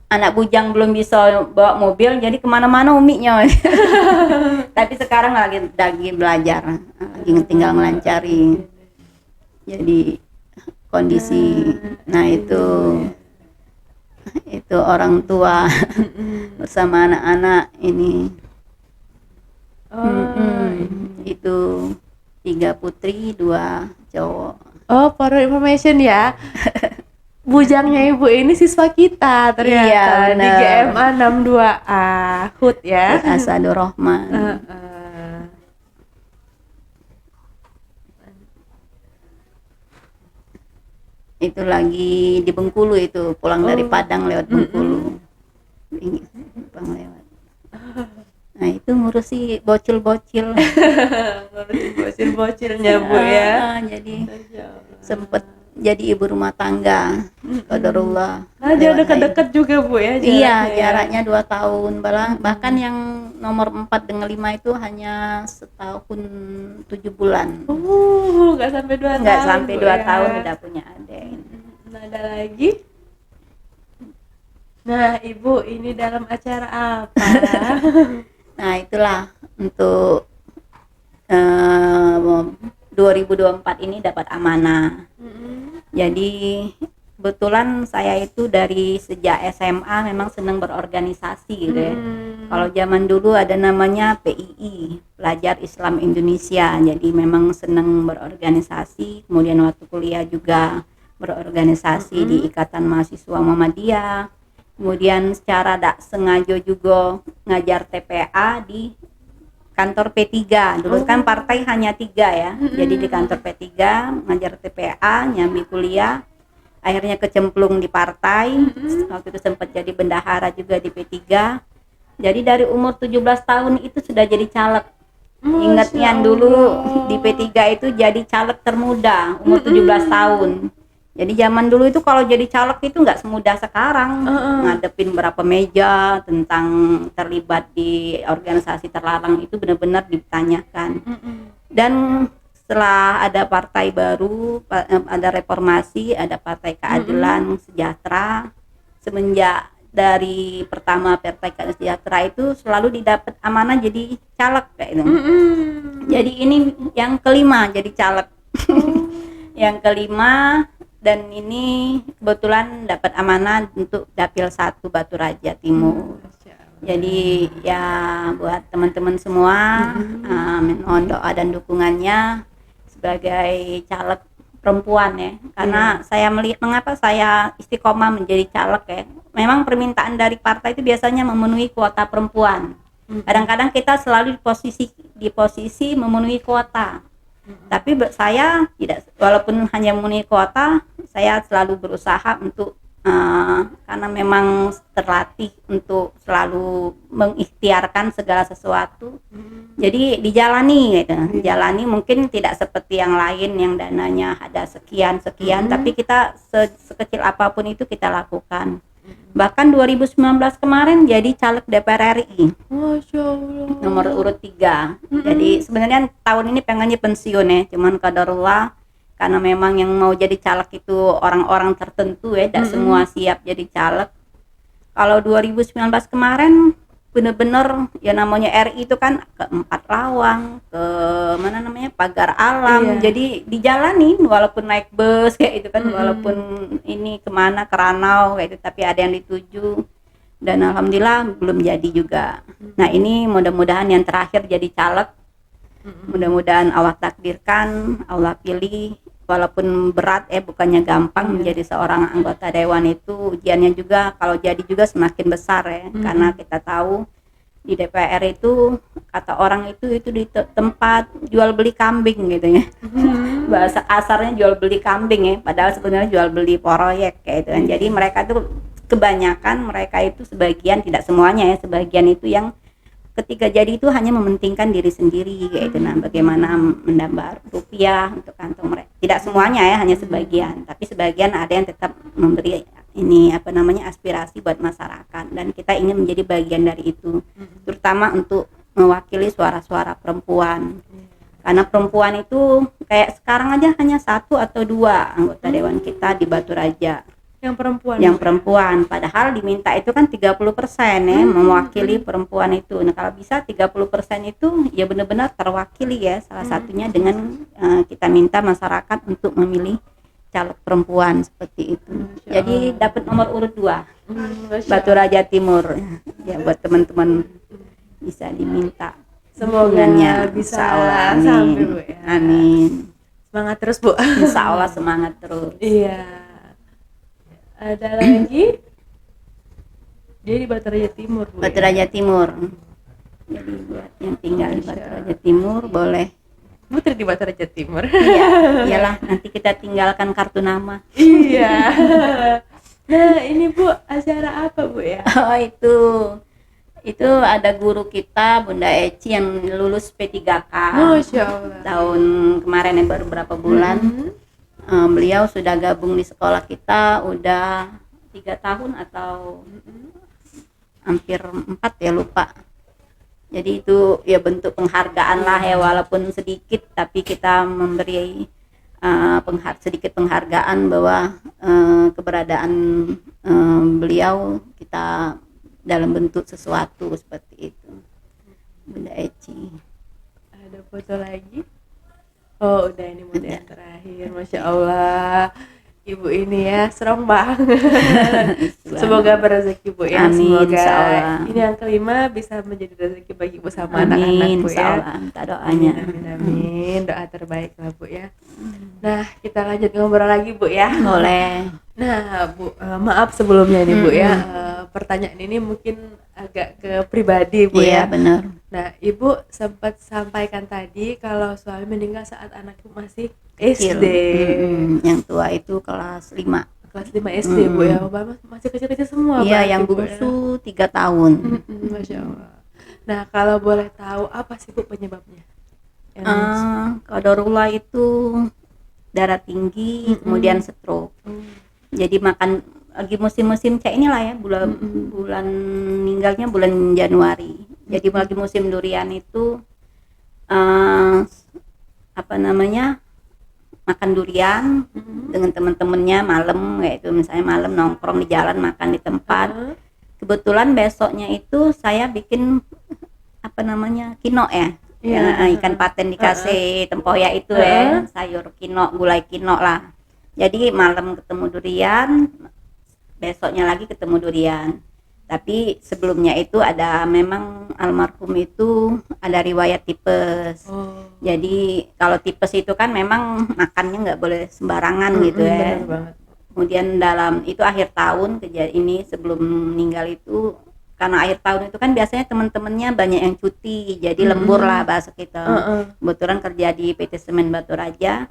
anak bujang belum bisa bawa mobil, jadi kemana-mana uminya. Tapi sekarang lagi belajar, lagi tinggal melancari. Jadi kondisi, nah itu orang tua bersama anak-anak ini. Itu 3 putri 2 cowok. Oh, for information ya. Bujangnya Ibu ini siswa kita ternyata di GMA 62A HUT ya. Asadur Rahman. Itu lagi di Bengkulu, itu pulang dari Padang lewat Bengkulu. Lewat. Nah itu ngurusi bocil-bocil. Ngurusi bocil-bocilnya Bu ya. Jadi sempet jadi ibu rumah tangga. Qadarullah. Jauh dekat-dekat juga Bu ya jaraknya. Iya, jaraknya 2 tahun. Bahkan yang nomor 4 dengan 5 itu hanya setahun 7 bulan. Nggak sampai 2 tahun. Nggak sampai 2 tahun udah punya adik. Nah, ada lagi. Nah, Ibu ini dalam acara apa? Nah, itulah untuk 2024 ini dapat amanah. Jadi kebetulan saya itu dari sejak SMA memang senang berorganisasi gitu ya. Kalau zaman dulu ada namanya PII, Pelajar Islam Indonesia. Jadi memang senang berorganisasi. Kemudian waktu kuliah juga berorganisasi di Ikatan Mahasiswa Muhammadiyah. Kemudian secara tak sengaja juga ngajar TPA di kantor P3. Dulu kan partai hanya 3 ya. Jadi di kantor P3 ngajar TPA, nyambi kuliah. Akhirnya kecemplung di partai. Waktu itu sempat jadi bendahara juga di P3. Jadi dari umur 17 tahun itu sudah jadi caleg. Ingatnya dulu di P3 itu jadi caleg termuda umur 17 tahun. Jadi zaman dulu itu kalau jadi caleg itu nggak semudah sekarang. Ngadepin berapa meja, tentang terlibat di organisasi terlarang itu benar-benar ditanyakan. Dan setelah ada partai baru, ada reformasi, ada Partai Keadilan Sejahtera. Semenjak dari pertama Partai Keadilan Sejahtera itu selalu didapat amanah jadi caleg kayak itu. Jadi ini yang kelima jadi caleg. Yang kelima. Dan ini kebetulan dapat amanah untuk Dapil 1 Batu Raja Timur. Jadi ya buat teman-teman semua, mohon doa dan dukungannya sebagai caleg perempuan ya. Karena saya melihat mengapa saya istiqomah menjadi caleg ya. Memang permintaan dari partai itu biasanya memenuhi kuota perempuan. Kadang-kadang kita selalu di posisi memenuhi kuota. Tapi saya tidak, walaupun hanya memenuhi kuota, saya selalu berusaha untuk karena memang terlatih untuk selalu mengikhtiarkan segala sesuatu. Jadi dijalani gitu. Jalani mungkin tidak seperti yang lain yang dananya ada sekian, tapi kita sekecil apapun itu kita lakukan. Bahkan 2019 kemarin jadi caleg DPR RI. Masya Allah. Nomor urut 3. Jadi sebenarnya tahun ini pengennya pensiun ya, cuman qadarullah karena memang yang mau jadi caleg itu orang-orang tertentu ya, tidak semua siap jadi caleg. Kalau 2019 kemarin bener-bener ya namanya RI itu kan ke 4 Lawang, ke mana namanya Pagar Alam, jadi dijalanin walaupun naik bus kayak itu kan, walaupun ini kemana ke Ranau kayak itu, tapi ada yang dituju dan alhamdulillah belum jadi juga. Nah ini mudah-mudahan yang terakhir jadi caleg, mudah-mudahan Allah takdirkan, Allah pilih. Walaupun berat bukannya gampang menjadi seorang anggota dewan itu, ujiannya juga kalau jadi juga semakin besar ya, karena kita tahu di DPR itu kata orang itu di tempat jual beli kambing gitu ya. Bahasa kasarnya jual beli kambing ya, padahal sebenarnya jual beli proyek kayak itu kan. Jadi mereka tuh kebanyakan mereka itu sebagian, tidak semuanya ya, sebagian itu yang ketika jadi itu hanya mementingkan diri sendiri kayak itu. Nah, bagaimana menambah rupiah untuk kantong mereka. Tidak semuanya ya, hanya sebagian. Tapi sebagian ada yang tetap memberi ini aspirasi buat masyarakat, dan kita ingin menjadi bagian dari itu. Terutama untuk mewakili suara-suara perempuan. Karena perempuan itu kayak sekarang aja hanya 1 atau 2 anggota dewan kita di Batu Raja. Yang perempuan, padahal diminta itu kan 30% ya, mewakili perempuan itu. Nah kalau bisa 30% itu ya benar-benar terwakili ya, salah satunya dengan kita minta masyarakat untuk memilih caleg perempuan seperti itu. Jadi dapat nomor urut 2 Batu Raja Timur ya, buat teman-teman bisa diminta. Semoga bisa Allah, sampai Bu ya. Amin. Semangat terus Bu. Insya Allah semangat terus. Iya. Ada lagi? Dia di Batu Raja Timur Bu. Batu Raja Timur. Jadi buat yang tinggal di Batu Raja Timur boleh. Putri di Batu Raja Timur. Iya, iyalah nanti kita tinggalkan kartu nama. Iya. Nah ini Bu, acara apa Bu ya? Oh itu ada guru kita Bunda Eci yang lulus P3K. Masya Allah. Tahun kemarin ya, baru berapa bulan. Beliau sudah gabung di sekolah kita udah 3 tahun atau hampir 4 ya, lupa. Jadi itu ya bentuk penghargaan lah ya, walaupun sedikit tapi kita memberi sedikit penghargaan bahwa keberadaan beliau kita dalam bentuk sesuatu seperti itu. Bunda Eci. Ada foto lagi? Oh udah, ini foto yang terakhir. Masya Allah, Ibu ini ya serem banget. Semoga berrezeki Bu ya. Amin, semoga ini yang kelima bisa menjadi rezeki bagi Ibu sama anak-anak Bu ya. Minta doanya. Amin. Doa terbaik lah Bu ya. Nah kita lanjut ngobrol lagi Bu ya. Boleh. Nah Bu, maaf sebelumnya nih Bu ya, pertanyaan ini mungkin agak ke pribadi Bu ya. Iya benar. Nah Ibu sempat sampaikan tadi kalau suami meninggal saat anakku masih SD. Yang tua itu kelas 5. Kelas 5 SD Bu ya, masih kecil-kecil semua. Iya, yang Bu, bungsu 3 tahun. Masya Allah. Nah kalau boleh tahu apa sih Bu penyebabnya? Qadarullah itu darah tinggi, kemudian stroke. Jadi makan lagi musim-musim kayak inilah ya, bulan meninggalnya bulan Januari. Jadi lagi musim durian itu makan durian dengan teman-temannya malam kayak itu, misalnya malam nongkrong di jalan makan di tempat. Kebetulan besoknya itu saya bikin kino ya. Ikan paten dikasih tempoyak itu ya, sayur kino, gulai kino lah. Jadi malam ketemu durian, besoknya lagi ketemu durian. Tapi sebelumnya itu ada, memang almarhum itu ada riwayat tipes. Jadi kalau tipes itu kan memang makannya nggak boleh sembarangan gitu ya. Kemudian dalam itu akhir tahun kejadian ini, sebelum meninggal itu, karena akhir tahun itu kan biasanya teman-temannya banyak yang cuti, jadi lembur lah bahasa kita. Kebetulan kerja di PT Semen Batu Raja.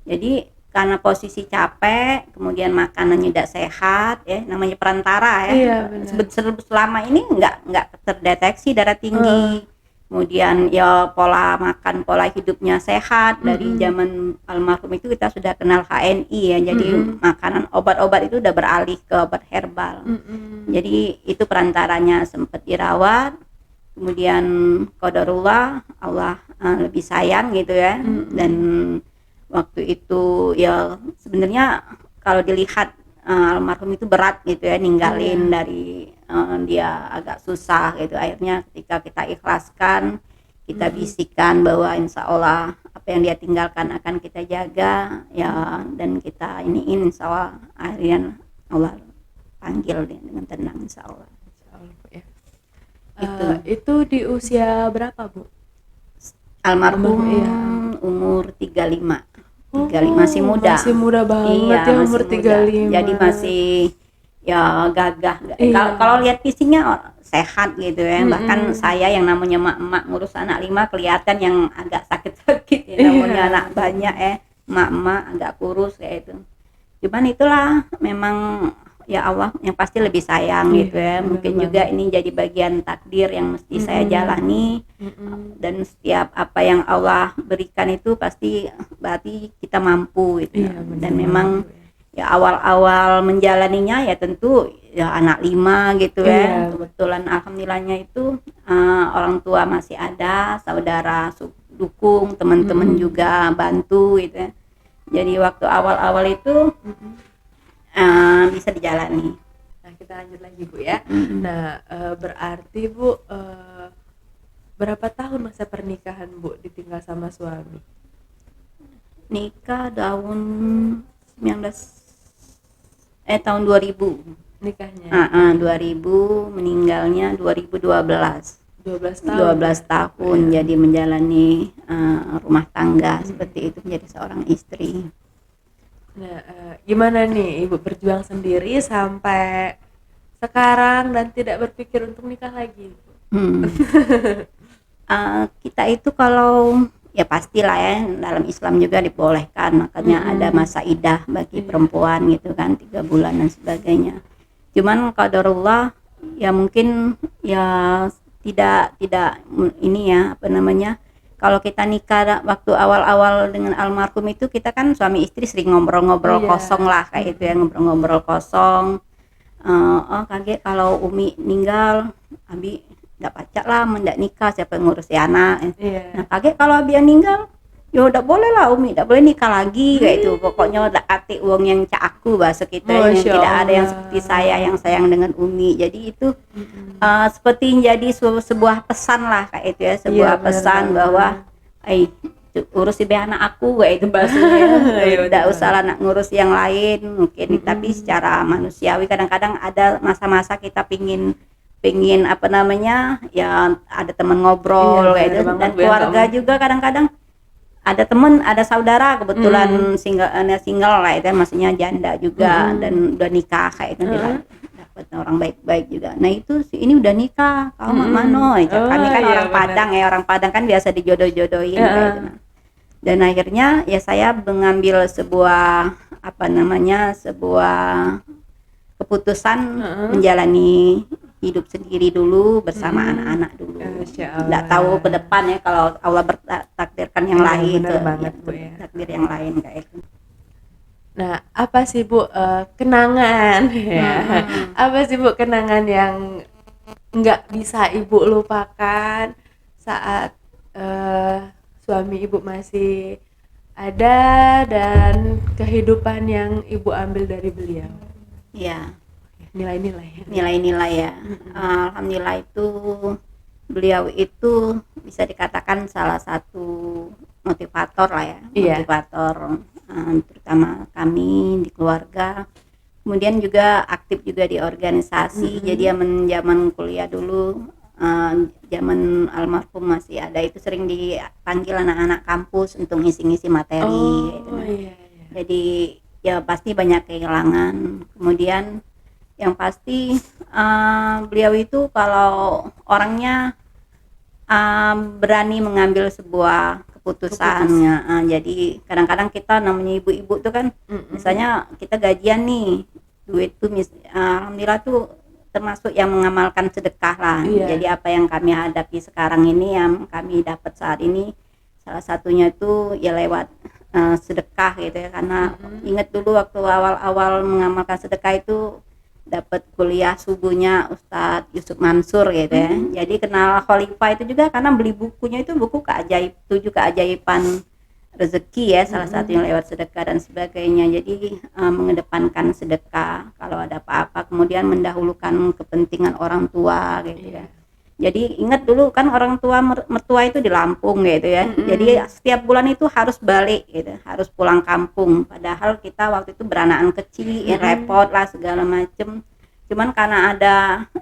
Jadi karena posisi capek, kemudian makanannya tidak sehat ya, namanya perantara ya. Selama ini nggak terdeteksi darah tinggi. kemudian ya pola makan, pola hidupnya sehat. Dari zaman almarhum itu kita sudah kenal HNI ya, jadi makanan obat-obat itu udah beralih ke obat herbal. Jadi itu perantaranya sempat dirawat, kemudian qadarullah Allah lebih sayang gitu ya. Dan waktu itu ya sebenarnya kalau dilihat almarhum itu berat gitu ya, ninggalin dari dia agak susah gitu. Akhirnya ketika kita ikhlaskan, kita bisikan bahwa insya Allah apa yang dia tinggalkan akan kita jaga ya, dan kita iniin insya Allah. Akhirnya Allah panggil dengan tenang insya Allah. Ya. Itu di usia berapa, Bu? Almarhum ya. Umur 35. 35 masih muda. Masih muda banget ya, umur 35. Jadi masih ya gagah. Kalau lihat fisiknya sehat gitu ya. Bahkan saya yang namanya emak-emak ngurus anak 5 kelihatan yang agak sakit-sakit ya, namanya anak banyak ya. Emak-emak agak kurus kayak itu. Cuman itulah memang ya Allah yang pasti lebih sayang gitu ya. Mungkin juga ini jadi bagian takdir yang mesti saya jalani. Dan setiap apa yang Allah berikan itu pasti berarti kita mampu gitu. Dan memang ya awal-awal menjalaninya ya tentu ya anak 5 gitu ya. Kebetulan alhamdulillahnya itu orang tua masih ada, saudara dukung, teman-teman juga bantu gitu ya. Jadi waktu awal-awal itu bisa dijalani. Nah, kita lanjut lagi, Bu ya. Nah, berarti Bu berapa tahun masa pernikahan Bu ditinggal sama suami? Nikah tahun 2000 nikahnya. 2000, meninggalnya 2012. 12 tahun. 12 tahun jadi menjalani rumah tangga seperti itu, menjadi seorang istri. Nah, gimana nih Ibu berjuang sendiri sampai sekarang dan tidak berpikir untuk nikah lagi? Kita itu kalau ya pastilah ya dalam Islam juga dibolehkan, makanya ada masa idah bagi perempuan gitu kan, 3 bulan dan sebagainya. Cuman qadarullah ya mungkin ya tidak ini ya apa namanya, kalau kita nikah waktu awal-awal dengan almarhum itu kita kan suami istri sering ngobrol-ngobrol kosong lah kayak itu ya, ngobrol-ngobrol kosong. Oh kaget kalau Umi meninggal, Abi nggak pacak lah, mendak nikah, siapa yang ngurus anak. Nah kaget kalau Abi yang meninggal, ya udah boleh lah Umi, nggak boleh nikah lagi kayak itu. Pokoknya udah ati uang yang cak aku bahasa kita, yang tidak ada yang seperti saya yang sayang dengan Umi. Jadi itu seperti jadi sebuah pesan lah kayak itu ya, sebuah pesan bahwa urus ibu anak aku kayak itu bahasanya. Tidak usah lah nak ngurus yang lain mungkin. Tapi secara manusiawi kadang-kadang ada masa-masa kita pingin apa namanya ya, ada teman ngobrol kayak itu. Dan keluarga juga kadang-kadang ada teman, ada saudara kebetulan single lah itu, maksudnya janda juga dan udah nikah kayak itu, dapat orang baik-baik juga. Nah itu ini udah nikah, kau mano kami kan orang Padang ya, orang Padang kan biasa dijodoh-jodohin kayak itu. Dan akhirnya ya saya mengambil sebuah apa namanya, sebuah keputusan menjalani hidup sendiri dulu bersama anak-anak dulu. Nggak tahu ke depan ya, kalau Allah bertakdirkan yang lain, takdir yang lain kayak itu. Nah, apa sih Bu kenangan ya? Apa sih Bu kenangan yang nggak bisa Ibu lupakan saat suami Ibu masih ada dan kehidupan yang Ibu ambil dari beliau? Ya. Nilai-nilai ya. Alhamdulillah itu beliau itu bisa dikatakan salah satu motivator lah ya, motivator terutama kami di keluarga. Kemudian juga aktif juga di organisasi. Jadi zaman kuliah dulu, zaman almarhum masih ada itu sering dipanggil anak-anak kampus untuk ngisi-ngisi materi. Jadi ya pasti banyak kehilangan. Kemudian yang pasti beliau itu kalau orangnya berani mengambil sebuah keputusannya. Jadi kadang-kadang kita namanya ibu-ibu tuh kan, misalnya kita gajian nih, duit tuh alhamdulillah tuh termasuk yang mengamalkan sedekah lah. Jadi apa yang kami hadapi sekarang ini, yang kami dapat saat ini, salah satunya itu ya lewat sedekah gitu ya. Karena ingat dulu waktu awal-awal mengamalkan sedekah itu dapat kuliah subuhnya Ustadz Yusuf Mansur gitu ya. Jadi kenal Khalifah itu juga karena beli bukunya, itu buku tujuh keajaiban rezeki ya, salah satunya lewat sedekah dan sebagainya. Jadi mengedepankan sedekah kalau ada apa-apa, kemudian mendahulukan kepentingan orang tua gitu ya. Jadi ingat dulu kan orang tua mertua itu di Lampung gitu ya. Jadi setiap bulan itu harus balik gitu, harus pulang kampung. Padahal kita waktu itu beranak kecil, ya repot lah segala macem. Cuman karena ada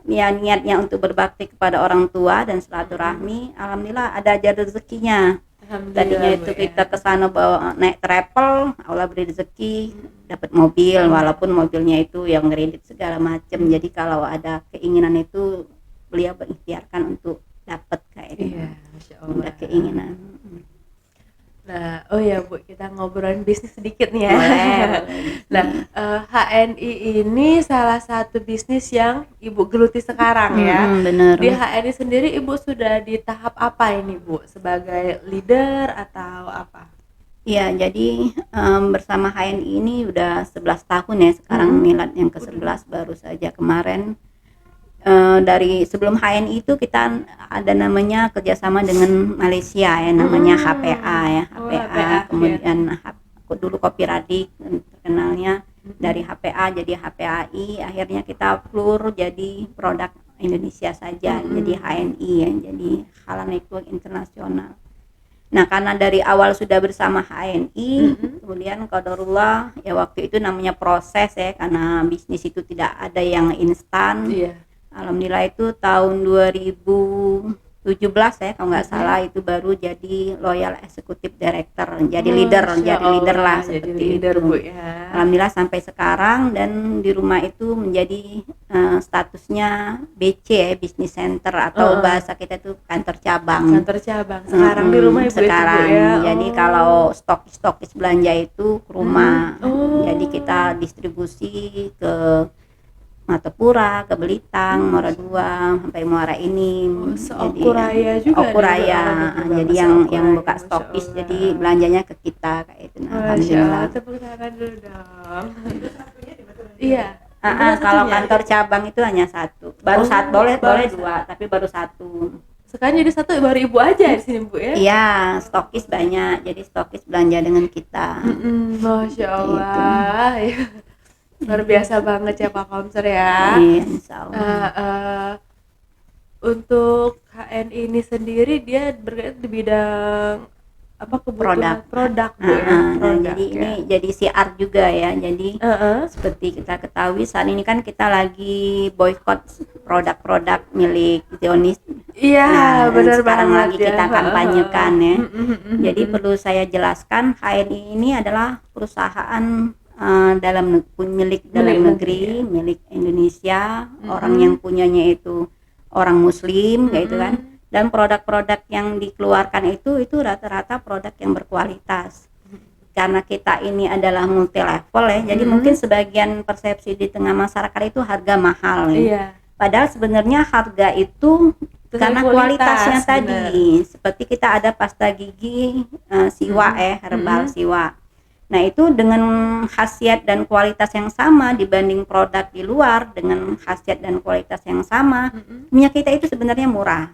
niatnya untuk berbakti kepada orang tua dan silaturahmi, alhamdulillah ada aja rezekinya. Tadinya itu kita kesana bawa naik travel, Allah beri rezeki dapat mobil, walaupun mobilnya itu yang kredit segala macam. Jadi kalau ada keinginan itu beliau berikhtiarkan untuk dapat kayak gitu. Masya Allah. Ada keinginan. Nah, oh ya Bu, kita ngobrolin bisnis sedikit nih ya. Nah, HNI ini salah satu bisnis yang Ibu geluti sekarang ya. Bener. Di HNI sendiri Ibu sudah di tahap apa ini Bu? Sebagai leader atau apa? Iya, jadi bersama HNI ini udah 11 tahun ya sekarang, milad yang ke-11 baru saja kemarin. Dari sebelum HNI itu kita ada namanya kerjasama dengan Malaysia ya, namanya HPA ya, HPA. Kemudian aku dulu Kopi Radik terkenalnya dari HPA jadi HPAI, akhirnya kita flur jadi produk Indonesia saja, jadi HNI ya, jadi Halal Network Internasional. Nah karena dari awal sudah bersama HNI, kemudian qadarullah ya, waktu itu namanya proses ya, karena bisnis itu tidak ada yang instan. Alhamdulillah itu tahun 2017 ya kalau nggak salah, itu baru jadi Loyal Executive Director, jadi leader lah seperti leader, itu Bu, ya. Alhamdulillah sampai sekarang, dan di rumah itu menjadi statusnya BC ya, Business Center atau bahasa kita itu kantor cabang. Sekarang di rumah Ibu sekarang itu, Bu, ya. Jadi kalau stokis belanja itu ke rumah. Jadi kita distribusi ke Matepura, ke Belitang, Muara II, sampai Muara ini. Okuraya juga. Okuraya. Jadi yang buka stokis, jadi belanjanya ke kita kayak itu. Alhamdulillah. Tepuk tangan dulu dong. Iya. Kalau kantor cabang itu hanya satu. Baru satu, boleh dua, tapi baru satu. Sekarang jadi satu, baru Ibu aja di sini Bu ya? Iya, stokis banyak. Jadi stokis belanja dengan kita. Masya Allah. Luar biasa banget ya Pak Komser ya. Insya Allah. Untuk HNI ini sendiri dia bergerak di bidang apa, kebutuhan produk Bu ya. Jadi ini jadi CR juga ya. Jadi seperti kita ketahui saat ini kan kita lagi boykot produk-produk milik Zionis. Iya, benar banget. Sekarang lagi kita kampanyekan ya. Jadi perlu saya jelaskan, HNI ini adalah perusahaan milik dalam negeri, milik Indonesia, orang yang punyanya itu orang Muslim kayak itu kan, dan produk-produk yang dikeluarkan itu rata-rata produk yang berkualitas. Karena kita ini adalah multi level ya, jadi mungkin sebagian persepsi di tengah masyarakat itu harga mahal ya. Padahal sebenarnya harga itu karena kualitasnya tadi, seperti kita ada pasta gigi Siwa herbal Siwa. Nah itu dengan khasiat dan kualitas yang sama dibanding produk di luar dengan khasiat dan kualitas yang sama, minyak kita itu sebenarnya murah.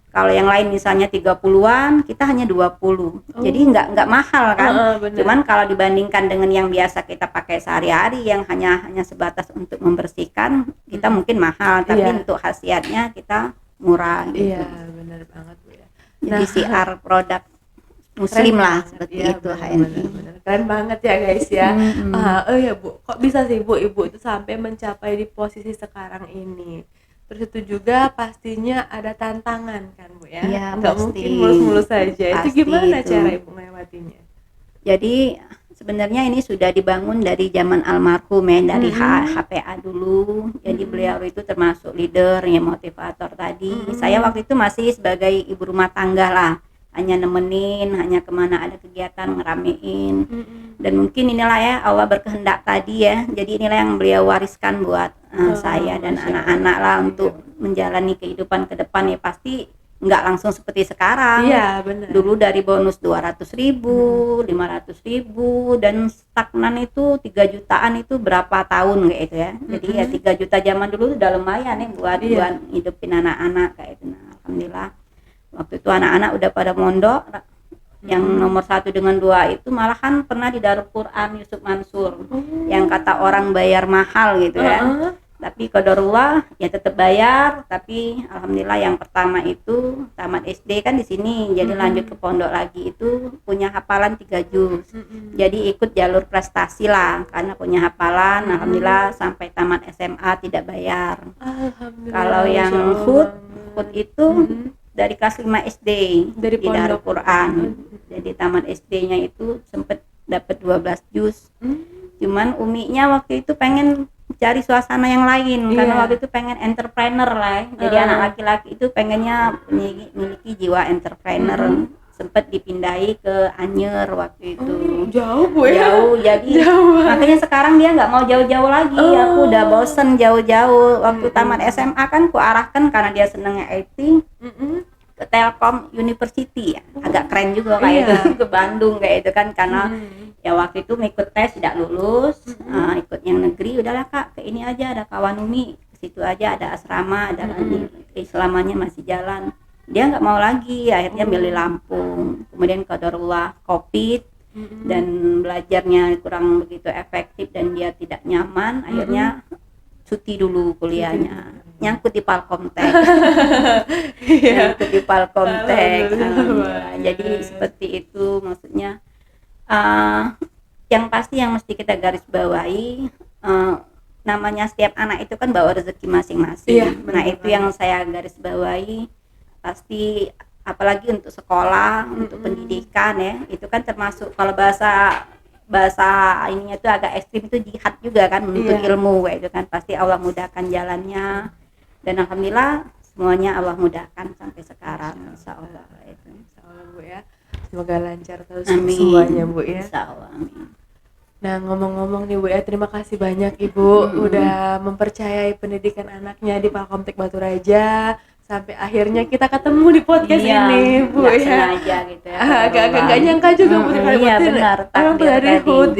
Kalau yang lain misalnya 30-an, kita hanya 20. Jadi nggak mahal kan. Cuman kalau dibandingkan dengan yang biasa kita pakai sehari-hari yang hanya sebatas untuk membersihkan, kita mungkin mahal, tapi untuk khasiatnya kita murah gitu. Iya, benar banget Bu ya. Jadi CR produk Muslim lah seperti itu HNI. Keren banget ya guys ya. Oh ya Bu, kok bisa sih Bu Ibu itu sampai mencapai di posisi sekarang ini? Terus itu juga pastinya ada tantangan kan Bu ya? Nggak mungkin mulus-mulus saja. Itu gimana cara Ibu melewatinya? Jadi sebenarnya ini sudah dibangun dari zaman almarhum ya, dari HPA dulu. Jadi beliau itu termasuk leader ya, motivator tadi. Saya waktu itu masih sebagai ibu rumah tangga lah, hanya nemenin, hanya kemana ada kegiatan ngeramein. Dan mungkin inilah ya Allah berkehendak tadi ya, jadi inilah yang beliau wariskan buat saya dan Masya Allah. anak-anak lah untuk menjalani kehidupan ke depan ya pasti nggak langsung seperti sekarang. Iya benar. Dulu dari bonus 200.000, 500.000 dan stagnan itu 3 jutaan itu berapa tahun kayak itu ya. Jadi ya 3 juta zaman dulu udah lumayan ya buat hidupin anak-anak kayak itu. Nah, alhamdulillah waktu itu anak-anak udah pada mondok. Yang nomor 1 dengan 2 itu malahan pernah di Darul Quran Yusuf Mansur yang kata orang bayar mahal gitu ya. Tapi qadarullah ya tetap bayar. Tapi alhamdulillah yang pertama itu tamat SD kan di sini, jadi lanjut ke pondok lagi itu punya hafalan 3 juz. Jadi ikut jalur prestasi lah karena punya hafalan. Alhamdulillah sampai tamat SMA tidak bayar. Kalau yang HUT itu dari kelas 5 SD dari di Darul Quran. Jadi tamat SD-nya itu sempat dapat 12 juz. Cuman uminya waktu itu pengen cari suasana yang lain karena waktu itu pengen entrepreneur lah. Jadi anak laki-laki itu pengennya memiliki jiwa entrepreneur. Sempat dipindahi ke Anyer waktu itu. Jauh Bu ya? Jauh, jadi makanya sekarang dia nggak mau jauh-jauh lagi. Aku udah bosen jauh-jauh. Waktu tamat SMA kan ku arahkan karena dia senengnya IT ke Telkom University ya. Agak keren juga kayak itu ke Bandung kayak itu kan karena ya waktu itu ikut tes tidak lulus, ikut yang negeri udahlah Kak ke ini aja ada kawan Umi ke situ aja ada asrama ada Islamannya masih jalan. Dia nggak mau lagi akhirnya milih Lampung. Kemudian qadarullah Covid dan belajarnya kurang begitu efektif dan dia tidak nyaman akhirnya cuti dulu kuliahnya. Nyangkut di Palkomtek. Nyangkut di Palkomtek. Jadi seperti itu maksudnya. Yang pasti yang mesti kita garis bawahi namanya setiap anak itu kan bawa rezeki masing-masing. Nah itu yang saya garis bawahi pasti apalagi untuk sekolah, untuk pendidikan ya itu kan termasuk kalau bahasa ininya itu agak ekstrim itu jihad juga kan untuk ilmu kayak itu kan pasti Allah mudahkan jalannya dan alhamdulillah semuanya Allah mudahkan sampai sekarang insyaallah itu. Insyaallah Bu ya. Semoga lancar terus semuanya Bu ya. Insyaallah amin. Nah ngomong-ngomong nih Bu ya, terima kasih banyak Ibu udah mempercayai pendidikan anaknya di Palkomtek Batu Raja sampai akhirnya kita ketemu di podcast ini Bu ya. Sengaja gitu ya. Agak nggak nyangka juga Bu iya benar. Orang dari HUT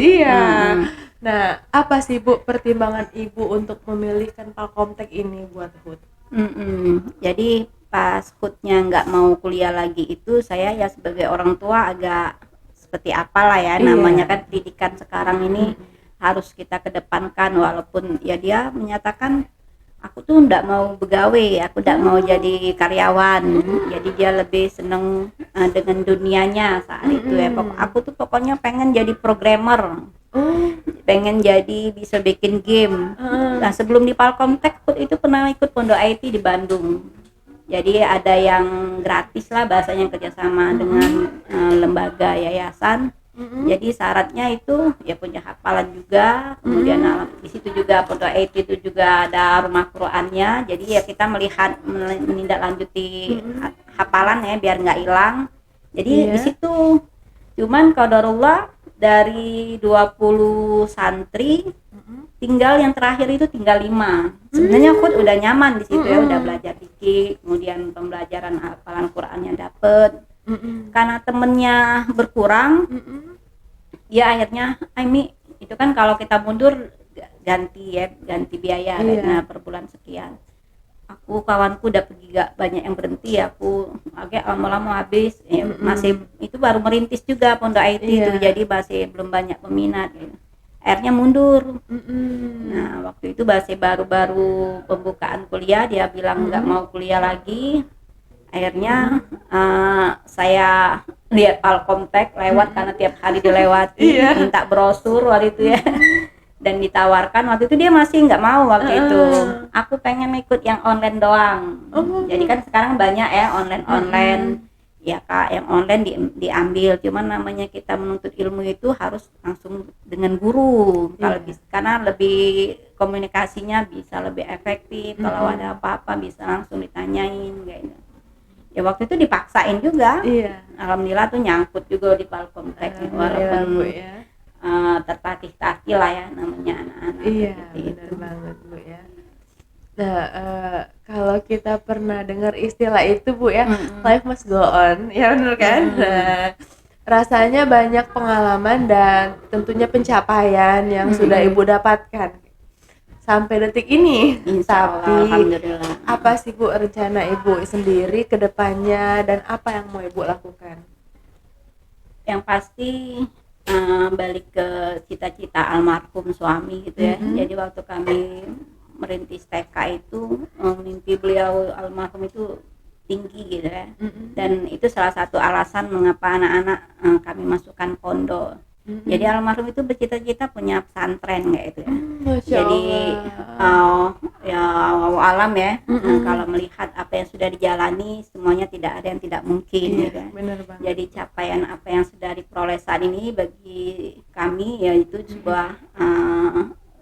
Nah apa sih Bu pertimbangan Ibu untuk memilihkan Palkomtek ini buat HUT? Jadi pas HUT-nya nggak mau kuliah lagi itu saya ya sebagai orang tua agak seperti apalah ya namanya kan pendidikan sekarang ini harus kita kedepankan walaupun ya dia menyatakan aku tuh nggak mau begawe, aku nggak mau jadi karyawan. Jadi dia lebih seneng dengan dunianya saat itu ya. Aku tuh pokoknya pengen jadi programmer, pengen jadi bisa bikin game. Nah sebelum di Palkomtek itu pernah ikut pondok IT di Bandung. Jadi ada yang gratis lah bahasanya kerjasama dengan lembaga yayasan. Jadi syaratnya itu ya punya hafalan juga, kemudian di situ juga pondok IT itu juga ada rumah Qurannya. Jadi ya kita melihat menindaklanjuti hafalan ya biar nggak hilang. Jadi di situ cuman qadarullah dari 20 santri tinggal yang terakhir itu tinggal 5. Sebenarnya aku udah nyaman di situ ya, udah belajar dikit, kemudian pembelajaran hafalan Qurannya dapet. Karena temennya berkurang, ya akhirnya Aimi itu kan kalau kita mundur ganti biaya karena per bulan sekian. Aku kawanku udah pergi gak banyak yang berhenti, aku agak lama-lama habis ya, masih itu baru merintis juga pondok IT itu jadi masih belum banyak peminat gitu. Akhirnya mundur. Nah waktu itu masih baru-baru pembukaan kuliah dia bilang nggak mau kuliah lagi. Akhirnya saya lihat Palkomtek lewat karena tiap hari dilewati minta brosur waktu itu ya dan ditawarkan waktu itu dia masih nggak mau waktu itu. Aku pengen ikut yang online doang. Jadi kan sekarang banyak ya online ya Kak yang online diambil cuman namanya kita menuntut ilmu itu harus langsung dengan guru kalau karena lebih komunikasinya bisa lebih efektif kalau ada apa-apa bisa langsung ditanyain kayak gitu. Ya waktu itu dipaksain juga. Alhamdulillah tuh nyangkut juga di Palkomtek walaupun tertatih-tatih lah ya namanya anak-anak. Benar banget Bu ya. Nah, kalau kita pernah dengar istilah itu Bu ya, life must go on, ya benar kan? Nah, rasanya banyak pengalaman dan tentunya pencapaian yang sudah Ibu dapatkan sampai detik ini. Insya Allah, Tapi alhamdulillah. apa sih Bu rencana Ibu sendiri ke depannya dan apa yang mau Ibu lakukan? Yang pasti balik ke cita-cita almarhum suami gitu ya. Jadi waktu kami merintis TK itu mimpi beliau almarhum itu tinggi gitu ya. Dan itu salah satu alasan mengapa anak-anak kami masukkan pondok. Jadi almarhum itu bercita-cita punya pesantren kayak itu ya. Jadi ya alam ya. Kalau melihat apa yang sudah dijalani, semuanya tidak ada yang tidak mungkin gitu ya. Benar banget. Jadi capaian apa yang sudah diperoleh saat ini bagi kami yaitu sebuah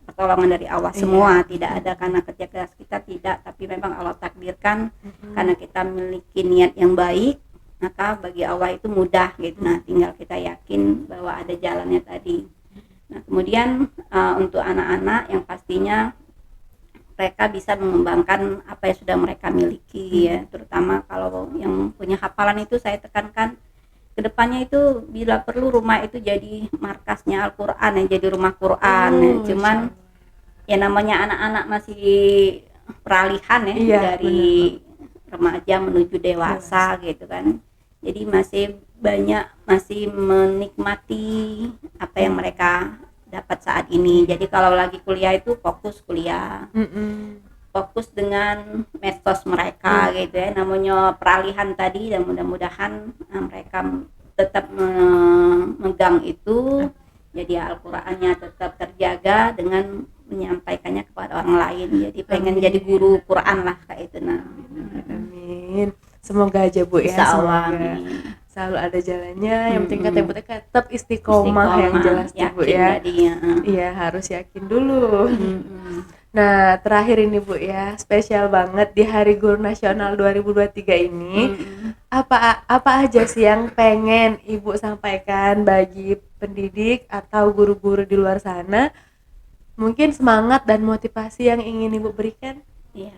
pertolongan dari Allah semua. Tidak ada karena kerja keras kita, tidak, tapi memang Allah takdirkan karena kita memiliki niat yang baik, maka bagi Allah itu mudah gitu. Nah, tinggal kita yakin bahwa ada jalannya tadi. Nah, kemudian untuk anak-anak yang pastinya mereka bisa mengembangkan apa yang sudah mereka miliki ya, terutama kalau yang punya hafalan itu saya tekankan kedepannya itu bila perlu rumah itu jadi markasnya Al-Quran ya, jadi rumah Quran ya. Cuman ya namanya anak-anak masih peralihan ya, dari remaja menuju dewasa gitu kan, jadi masih banyak masih menikmati apa yang mereka dapat saat ini. Jadi kalau lagi kuliah itu fokus kuliah, fokus dengan medsos mereka gitu ya, namanya peralihan tadi, dan mudah-mudahan mereka tetap memegang itu, jadi Al-Qurannya tetap terjaga dengan menyampaikannya kepada orang lain. Jadi pengen jadi guru Quran lah kayak itu. Nah, amin. Semoga aja Bu ya, semoga selalu ada jalannya. Yang penting kata Bu tetap istiqomah yang jelas Bu ya. Iya, harus yakin dulu. Nah, terakhir ini Bu ya, spesial banget di Hari Guru Nasional 2023 ini. Apa aja sih yang pengen Ibu sampaikan bagi pendidik atau guru-guru di luar sana? Mungkin semangat dan motivasi yang ingin Ibu berikan? Iya.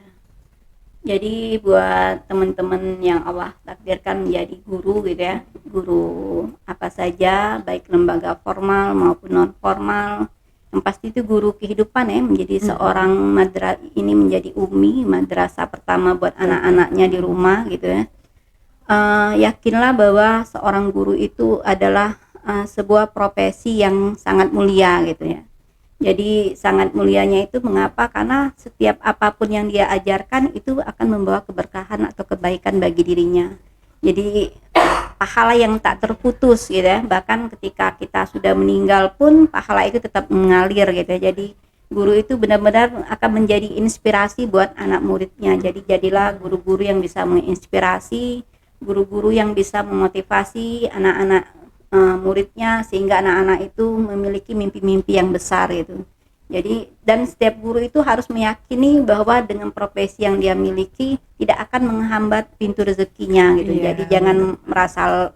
Jadi buat teman-teman yang Allah takdirkan menjadi guru gitu ya, guru apa saja, baik lembaga formal maupun non formal, yang pasti itu guru kehidupan ya, menjadi seorang ini menjadi umi, madrasah pertama buat anak-anaknya di rumah gitu ya. Yakinlah bahwa seorang guru itu adalah sebuah profesi yang sangat mulia gitu ya. Jadi sangat mulianya itu mengapa? Karena setiap apapun yang dia ajarkan itu akan membawa keberkahan atau kebaikan bagi dirinya. Jadi pahala yang tak terputus gitu ya. Bahkan ketika kita sudah meninggal pun pahala itu tetap mengalir gitu ya. Jadi guru itu benar-benar akan menjadi inspirasi buat anak muridnya. Jadi jadilah guru-guru yang bisa menginspirasi, guru-guru yang bisa memotivasi anak-anak muridnya, sehingga anak-anak itu memiliki mimpi-mimpi yang besar gitu. Jadi dan setiap guru itu harus meyakini bahwa dengan profesi yang dia miliki tidak akan menghambat pintu rezekinya gitu. Jadi jangan merasa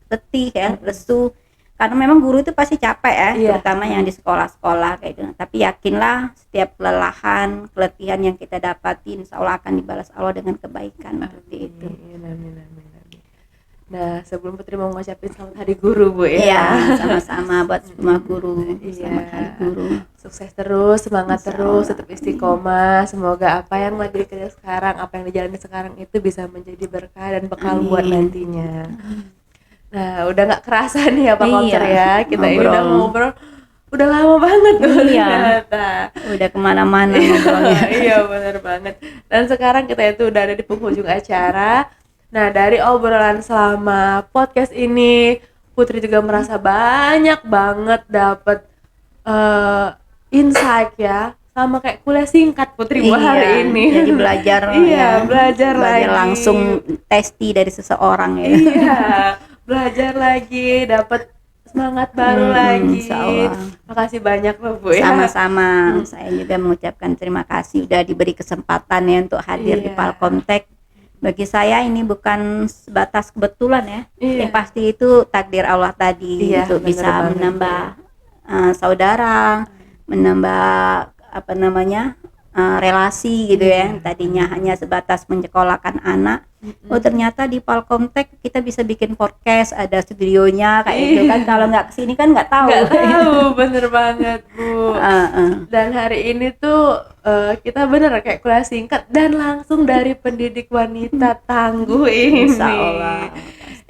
letih ya, lesu, karena memang guru itu pasti capek ya, terutama yang di sekolah-sekolah kayak gitu. Tapi yakinlah setiap kelelahan, keletihan yang kita dapati insya Allah akan dibalas Allah dengan kebaikan. Seperti itu. Amin. Nah, sebelum Putri mau ngucapin selamat Hari Guru Bu ya. Iya, sama-sama buat semua guru. Selamat Hari Guru. Sukses terus, semangat terus, tetap istiqomah. Semoga apa yang lagi dikerja sekarang, apa yang dijalani sekarang itu bisa menjadi berkah dan bekal buat nantinya. Nah, udah nggak kerasa nih ya Pak Komser ya. Kita ini udah ngobrol udah lama banget tuh ternyata. Udah kemana-mana ngobrolnya. Iya, benar banget. Dan sekarang kita itu udah ada di penghujung acara. Nah, dari obrolan selama podcast ini, Putri juga merasa banyak banget dapat insight ya, sama kayak kuliah singkat Putri buat hari ini. Jadi belajar belajar lagi langsung testi dari seseorang ya. Iya, belajar lagi, dapat semangat baru lagi. Makasih banyak loh Bu ya. Sama-sama. Saya juga mengucapkan terima kasih udah diberi kesempatan ya untuk hadir di Palkomtek. Bagi saya ini bukan sebatas kebetulan ya, yang pasti itu takdir Allah tadi untuk bisa menambah saudara, menambah relasi gitu ya, yang tadinya hanya sebatas menyekolahkan anak. Oh ternyata di Palkomtek kita bisa bikin podcast, ada studionya kayak gitu kan. Kalau nggak kesini kan nggak tahu. Nggak tahu, bener banget Bu. Dan hari ini tuh kita bener kayak kuliah singkat dan langsung dari pendidik wanita tangguh ini. Insya Allah.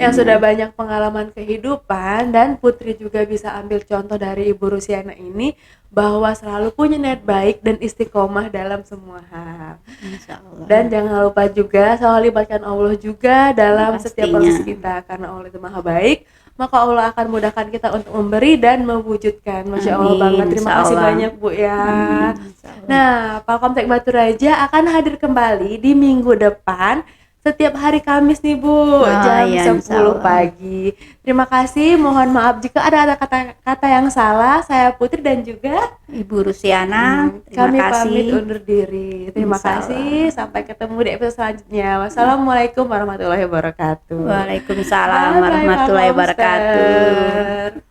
Yang sudah banyak pengalaman kehidupan, dan Putri juga bisa ambil contoh dari Ibu Rusiana ini bahwa selalu punya niat baik dan istiqomah dalam semua hal. Insya Allah. Dan jangan lupa juga selalu libatkan Allah juga dalam setiap proses kita, karena Allah itu maha baik, maka Allah akan mudahkan kita untuk memberi dan mewujudkan. Masya Allah banget, terima kasih banyak Bu ya. Nah, Palkomtek Batu Raja akan hadir kembali di minggu depan setiap hari Kamis nih Bu, jam 10 pagi. Terima kasih, mohon maaf jika ada kata-kata yang salah. Saya Putri dan juga Ibu Rusiana. Kami pamit undur diri. Terima kasih, sampai ketemu di episode selanjutnya. Wassalamualaikum warahmatullahi wabarakatuh. Waalaikumsalam warahmatullahi wabarakatuh.